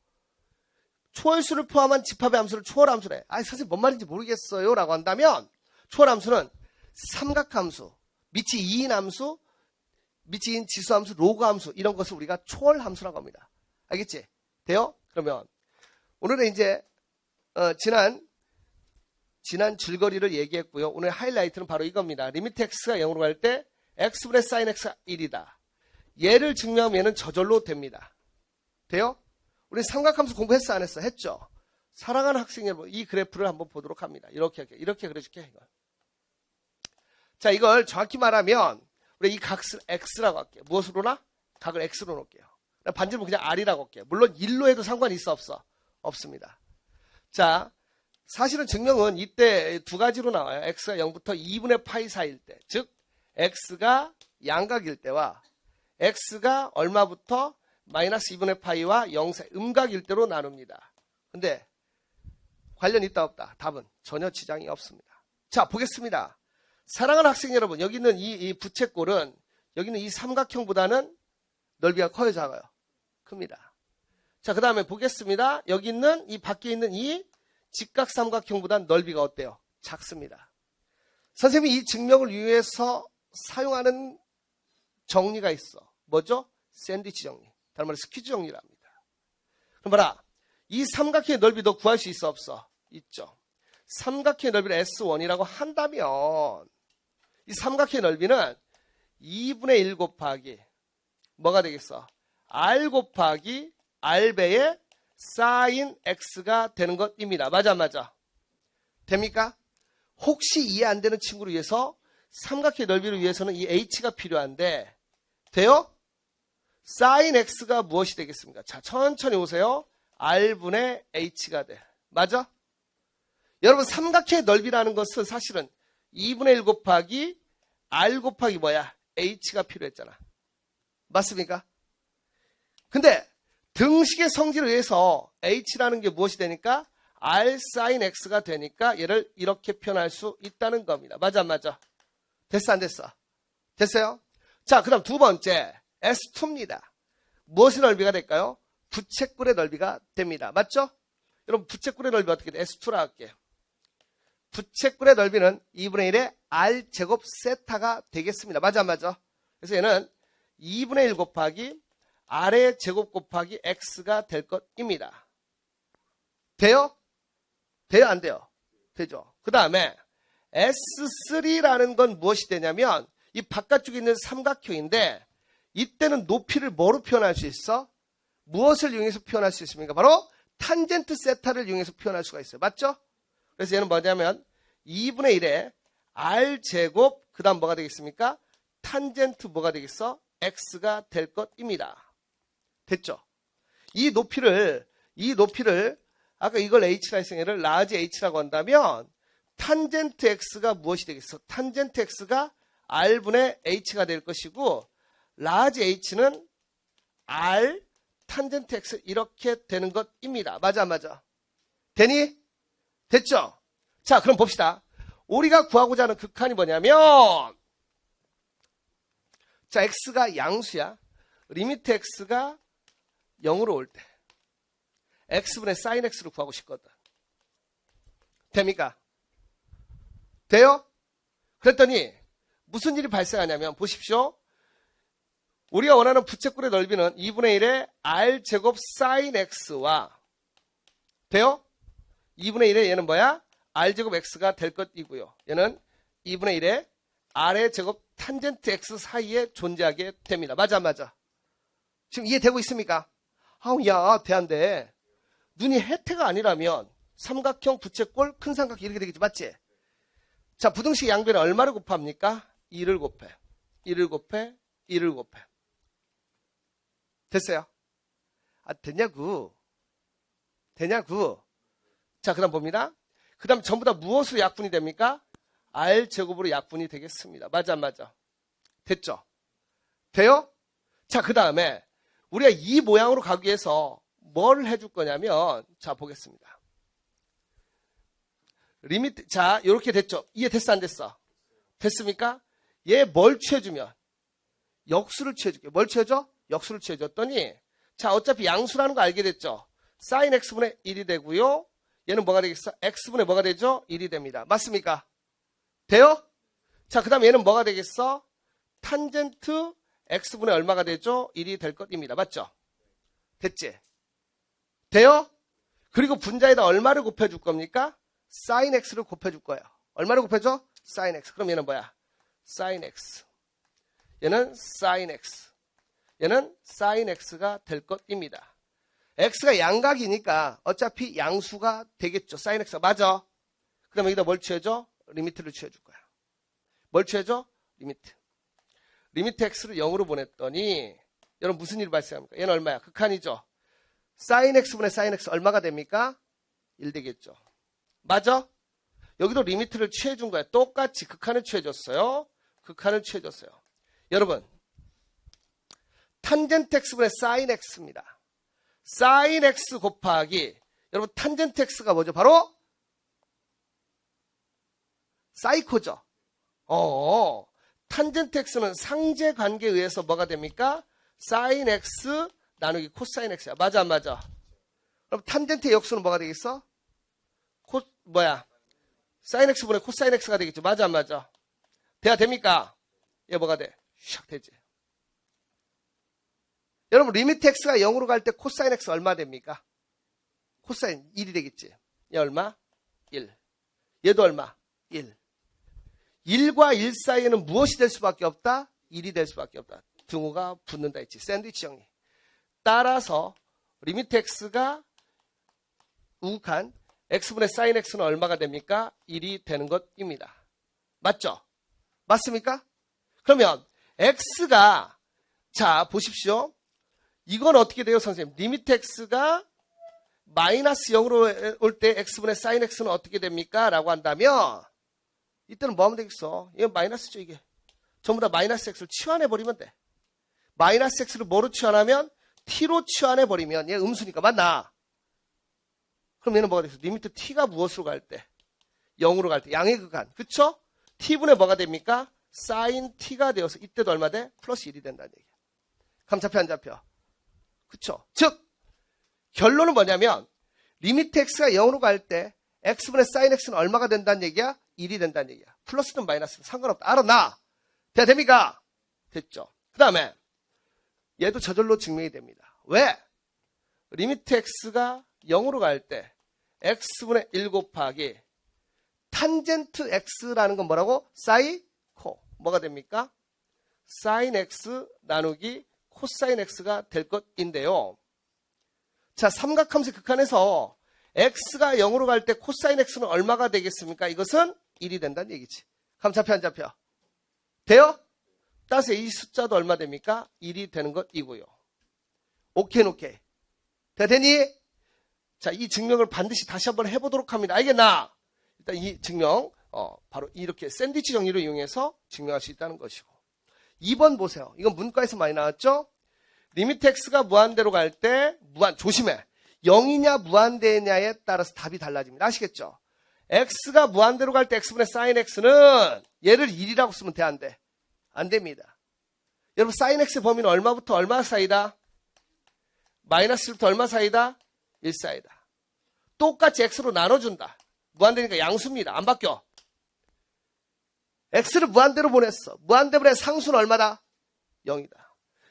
초월수를 포함한 집합의 함수를 초월함수래. 아, 선생님 뭔 말인지 모르겠어요 라고 한다면 초월함수는 삼각함수, 밑이 2인 함수, 밑이 2인 지수함수, 로그함수 이런 것을 우리가 초월함수라고 합니다. 알겠지? 돼요? 그러면 오늘은 이제 지난 줄거리를 얘기했고요. 오늘 하이라이트는 바로 이겁니다. 리미트 x가 0으로 갈 때 x분의 sin x가 1이다. 얘를 증명하면 얘는 저절로 됩니다. 돼요? 우리 삼각함수 공부했어 안 했어? 했죠? 사랑하는 학생 여러분, 이 그래프를 한번 보도록 합니다. 이렇게 그려줄게. 이걸. 자, 이걸 정확히 말하면 우리 이 각을 x라고 할게요. 무엇으로나? 각을 x로 놓을게요. 반지름은 그냥 r이라고 할게요. 물론 1로 해도 상관이 있어 없어? 없습니다. 자, 사실은 증명은 이때 두 가지로 나와요. x가 0부터 2분의 파이 사이일 때, 즉 x가 양각일 때와 x가 얼마부터 마이너스 2분의 파이와 0 사이 음각일 때로 나눕니다. 근데 관련이 있다 없다? 답은 전혀 지장이 없습니다. 자, 보겠습니다. 사랑하는 학생 여러분, 여기 있는 이 부채꼴은 여기 있는 이 삼각형보다는 넓이가 커요, 작아요? 큽니다. 자, 그 다음에 보겠습니다. 여기 있는 이 밖에 있는 이 직각삼각형보다는 넓이가 어때요? 작습니다. 선생님이 이 증명을 위해서 사용하는 정리가 있어. 뭐죠? 샌드위치 정리. 다른 말로 스퀴즈 정리를 합니다. 그럼 봐라. 이 삼각형의 넓이 너 구할 수 있어 없어? 있죠. 삼각형의 넓이를 S1이라고 한다면 이 삼각형의 넓이는 2분의 1 곱하기 뭐가 되겠어? R 곱하기 R배의 sin X가 되는 것입니다. 맞아? 됩니까? 혹시 이해 안 되는 친구를 위해서 삼각형의 넓이를 위해서는 이 H가 필요한데 돼요? sin X가 무엇이 되겠습니까? 자, 천천히 오세요. R분의 H가 돼. 맞아? 여러분, 삼각형의 넓이라는 것은 사실은 2분의 1 곱하기 R 곱하기 뭐야? H가 필요했잖아. 맞습니까? 근데 등식의 성질을 위해서 H라는 게 무엇이 되니까? R sin X가 되니까 얘를 이렇게 표현할 수 있다는 겁니다. 맞아? 됐어 안 됐어? 됐어요? 자, 그 다음 두 번째 S2입니다. 무엇의 넓이가 될까요? 부채꼴의 넓이가 됩니다. 맞죠? 여러분, 부채꼴의 넓이 어떻게 돼? S2라 할게요. 부채꼴의 넓이는 2분의 1의 R제곱 세타가 되겠습니다. 맞아? 그래서 얘는 2분의 1 곱하기 R의 제곱 곱하기 X가 될 것입니다. 돼요? 돼요? 안 돼요? 되죠. 그 다음에 S3라는 건 무엇이 되냐면 이 바깥쪽에 있는 삼각형인데 이때는 높이를 뭐로 표현할 수 있어? 무엇을 이용해서 표현할 수 있습니까? 바로 탄젠트 세타를 이용해서 표현할 수가 있어요. 맞죠? 그래서 얘는 뭐냐면 2분의 1의 R제곱 그 다음 뭐가 되겠습니까? 탄젠트 뭐가 되겠어? X가 될 것입니다. 됐죠? 이 높이를 아까 이걸 H라 했으니 얘를 라지 H라고 한다면 탄젠트 X가 무엇이 되겠어? 탄젠트 X가 R분의 H가 될 것이고 라지 H는 R 탄젠트 X 이렇게 되는 것입니다. 맞아? 되니? 됐죠? 자, 그럼 봅시다. 우리가 구하고자 하는 극한이 뭐냐면 자, X가 양수야. 리미트 X가 0으로 올 때 X분의 sin X를 구하고 싶거든. 됩니까? 돼요? 그랬더니 무슨 일이 발생하냐면 보십시오. 우리가 원하는 부채꼴의 넓이는 2분의 1의 R제곱 sin X와 돼요? 2분의 1의 얘는 뭐야? R제곱 X가 될 것이고요. 얘는 2분의 1의 R의 제곱 탄젠트 X 사이에 존재하게 됩니다. 맞아? 지금 이해되고 있습니까? 아우, 야, 대한데 눈이 해태가 아니라면 삼각형, 부채꼴, 큰 삼각형 이렇게 되겠지. 맞지? 자, 부등식 양변에 얼마를 곱합니까? 2를 곱해. 1을 곱해. 1을 곱해. 됐어요? 아, 되냐고. 자, 그 다음 봅니다. 그 다음 전부 다 무엇으로 약분이 됩니까? R제곱으로 약분이 되겠습니다. 맞아? 됐죠? 돼요? 자, 그 다음에 우리가 이 모양으로 가기 위해서 뭘 해줄 거냐면 자, 보겠습니다. 리미트, 자, 이렇게 됐죠? 이해 됐어 안 됐어? 됐습니까? 얘 뭘 취해주면? 역수를 취해줄게요. 뭘 취해줘? 역수를 취해줬더니 자, 어차피 양수라는 거 알게 됐죠? sin x분의 1이 되고요. 얘는 뭐가 되겠어? x분의 뭐가 되죠? 1이 됩니다. 맞습니까? 돼요? 자, 그 다음에 얘는 뭐가 되겠어? 탄젠트 x분의 얼마가 되죠? 1이 될 것입니다. 맞죠? 됐지? 돼요? 그리고 분자에다 얼마를 곱해줄 겁니까? sin x를 곱해줄 거예요. 얼마를 곱해줘? sin x. 그럼 얘는 뭐야? sin x. 얘는 sin x. 얘는 sin x가 될 것입니다. x가 양각이니까 어차피 양수가 되겠죠. sin x가. 맞아. 그 다음에 여기다 뭘 취해줘? 리미트를 취해줄 거야. 뭘 취해줘? 리미트. 리미트 x를 0으로 보냈더니 여러분 무슨 일이 발생합니까? 얘는 얼마야? 극한이죠. sin x분의 sin x 얼마가 됩니까? 1 되겠죠. 맞아? 여기도 리미트를 취해준 거야. 똑같이 극한을 취해줬어요. 극한을 취해줬어요. 여러분, 탄젠트 x분의 sin x입니다. sin x 곱하기, 여러분 탄젠트 x가 뭐죠? 바로 사이코죠. 탄젠트 x는 상제 관계에 의해서 뭐가 됩니까? sin x 나누기 코사인 x야. 맞아 안 맞아? 그럼 탄젠트의 역수는 뭐가 되겠어? sin x분의 코사인 x가 되겠죠. 맞아 안 맞아? 돼야 됩니까? 얘 뭐가 돼? 샥 되지. 여러분 리미트 x가 0으로 갈 때 코사인 x 얼마 됩니까? 코사인 1이 되겠지. 얘 얼마? 1. 얘도 얼마? 1. 1과 1 사이에는 무엇이 될 수밖에 없다? 1이 될 수밖에 없다. 등호가 붙는다 했지. 샌드위치 정리. 따라서 리미트 x가 우극한 x분의 sin x는 얼마가 됩니까? 1이 되는 것입니다. 맞죠? 맞습니까? 그러면 x가 자 보십시오. 이건 어떻게 돼요 선생님? 리미트 x가 마이너스 0으로 올 때 x분의 sin x는 어떻게 됩니까? 라고 한다면 이때는 뭐 하면 되겠어? 이건 마이너스죠 이게. 전부 다 마이너스 x를 치환해버리면 돼. 마이너스 x를 뭐로 치환하면? t로 치환해버리면 얘 음수니까 맞나? 그럼 얘는 뭐가 되겠어? 리미트 t가 무엇으로 갈 때? 0으로 갈 때. 양의 극한. 그쵸? t분의 뭐가 됩니까? sin t가 되어서 이때도 얼마 돼? 플러스 1이 된다는 얘기야. 감 잡혀 안 잡혀? 그쵸? 즉 결론은 뭐냐면 리미트 x가 0으로 갈 때 x분의 sin x는 얼마가 된다는 얘기야? 1이 된다는 얘기야. 플러스든 마이너스든 상관없다. 알았나? 돼야 됩니까? 됐죠. 그 다음에 얘도 저절로 증명이 됩니다. 왜? 리미트 x가 0으로 갈 때 x분의 1 곱하기 탄젠트 x라는 건 뭐라고? 사이코. 뭐가 됩니까? sin x 나누기 코사인 x가 될 것인데요. 자, 삼각함수의 극한에서 x가 0으로 갈 때 코사인 x는 얼마가 되겠습니까? 이것은 1이 된다는 얘기지. 감 잡혀 안 잡혀? 돼요? 따라서 이 숫자도 얼마 됩니까? 1이 되는 것이고요. 오케이. 되니? 자, 이 증명을 반드시 다시 한번 해보도록 합니다. 알겠나? 일단 이 증명 바로 이렇게 샌드위치 정리를 이용해서 증명할 수 있다는 것이고. 2번 보세요. 이건 문과에서 많이 나왔죠? 리미트 x가 무한대로 갈 때 조심해. 0이냐 무한대냐에 따라서 답이 달라집니다. 아시겠죠? x가 무한대로 갈 때 x분의 sin x는 얘를 1이라고 쓰면 돼, 안 돼? 안 됩니다. 여러분 sin x의 범위는 얼마부터 얼마 사이다? 마이너스 1부터 얼마 사이다? 1 사이다. 똑같이 x로 나눠준다. 무한대니까 양수입니다. 안 바뀌어. x를 무한대로 보냈어. 무한대분의 상수는 얼마다? 0이다.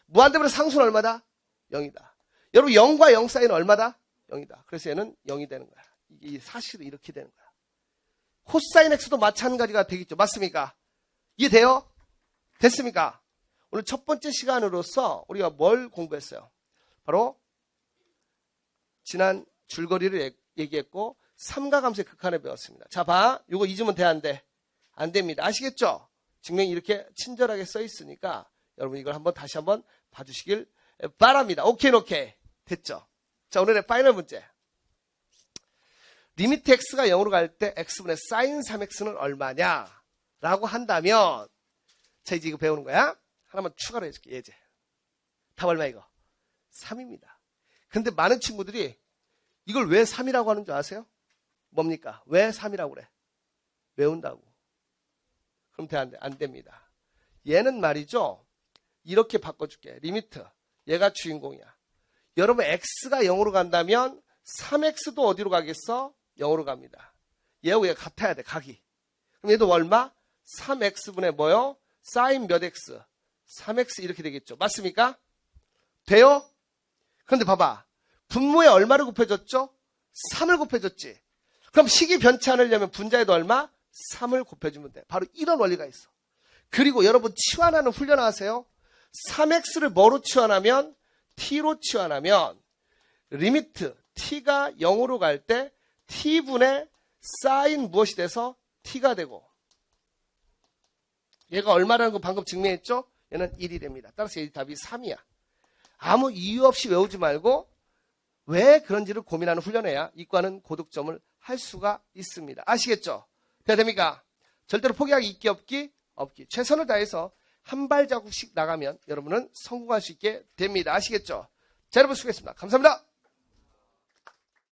무한대분의 상수는 얼마다? 0이다. 여러분 0과 0 사이는 얼마다? 0이다. 그래서 얘는 0이 되는 거야. 이게 사실은 이렇게 되는 거야. 코사인 x도 마찬가지가 되겠죠. 맞습니까? 이해돼요? 됐습니까? 오늘 첫 번째 시간으로서 우리가 뭘 공부했어요? 바로 지난 줄거리를 얘기했고 삼각함수의 극한을 배웠습니다. 자, 봐. 이거 잊으면 돼, 안 돼? 안 됩니다. 아시겠죠? 증명이 이렇게 친절하게 써 있으니까 여러분 이걸 다시 한번 봐주시길 바랍니다. 오케이. 됐죠? 자, 오늘의 파이널 문제. 리미트 x가 0으로 갈 때 x분의 sin 3x는 얼마냐? 라고 한다면 자, 이제 이거 배우는 거야. 하나만 추가로 해줄게. 예제. 답 얼마 이거? 3입니다. 근데 많은 친구들이 이걸 왜 3이라고 하는 줄 아세요? 뭡니까? 왜 3이라고 그래? 외운다고. 그럼 돼, 안 돼? 안 됩니다. 얘는 말이죠. 이렇게 바꿔줄게. 리미트. 얘가 주인공이야. 여러분 x가 0으로 간다면 3x도 어디로 가겠어? 0으로 갑니다. 얘하고 얘가 같아야 돼. 각이. 그럼 얘도 얼마? 3x분의 뭐요? sin 몇 x? 3x 이렇게 되겠죠. 맞습니까? 돼요? 그런데 봐봐. 분모에 얼마를 곱해줬죠? 3을 곱해줬지. 그럼 식이 변치 않으려면 분자에도 얼마? 3을 곱해주면 돼. 바로 이런 원리가 있어. 그리고 여러분 치환하는 훈련하세요. 3x를 뭐로 치환하면? t로 치환하면 리미트 t가 0으로 갈 때 t분의 사인 무엇이 돼서 t가 되고, 얘가 얼마라는 거 방금 증명했죠? 얘는 1이 됩니다. 따라서 이 답이 3이야. 아무 이유 없이 외우지 말고 왜 그런지를 고민하는 훈련해야 이과는 고득점을 할 수가 있습니다. 아시겠죠? 돼야 됩니까? 절대로 포기하기 있기 없기. 최선을 다해서 한 발자국씩 나가면 여러분은 성공할 수 있게 됩니다. 아시겠죠? 자, 여러분 수고했습니다. 감사합니다.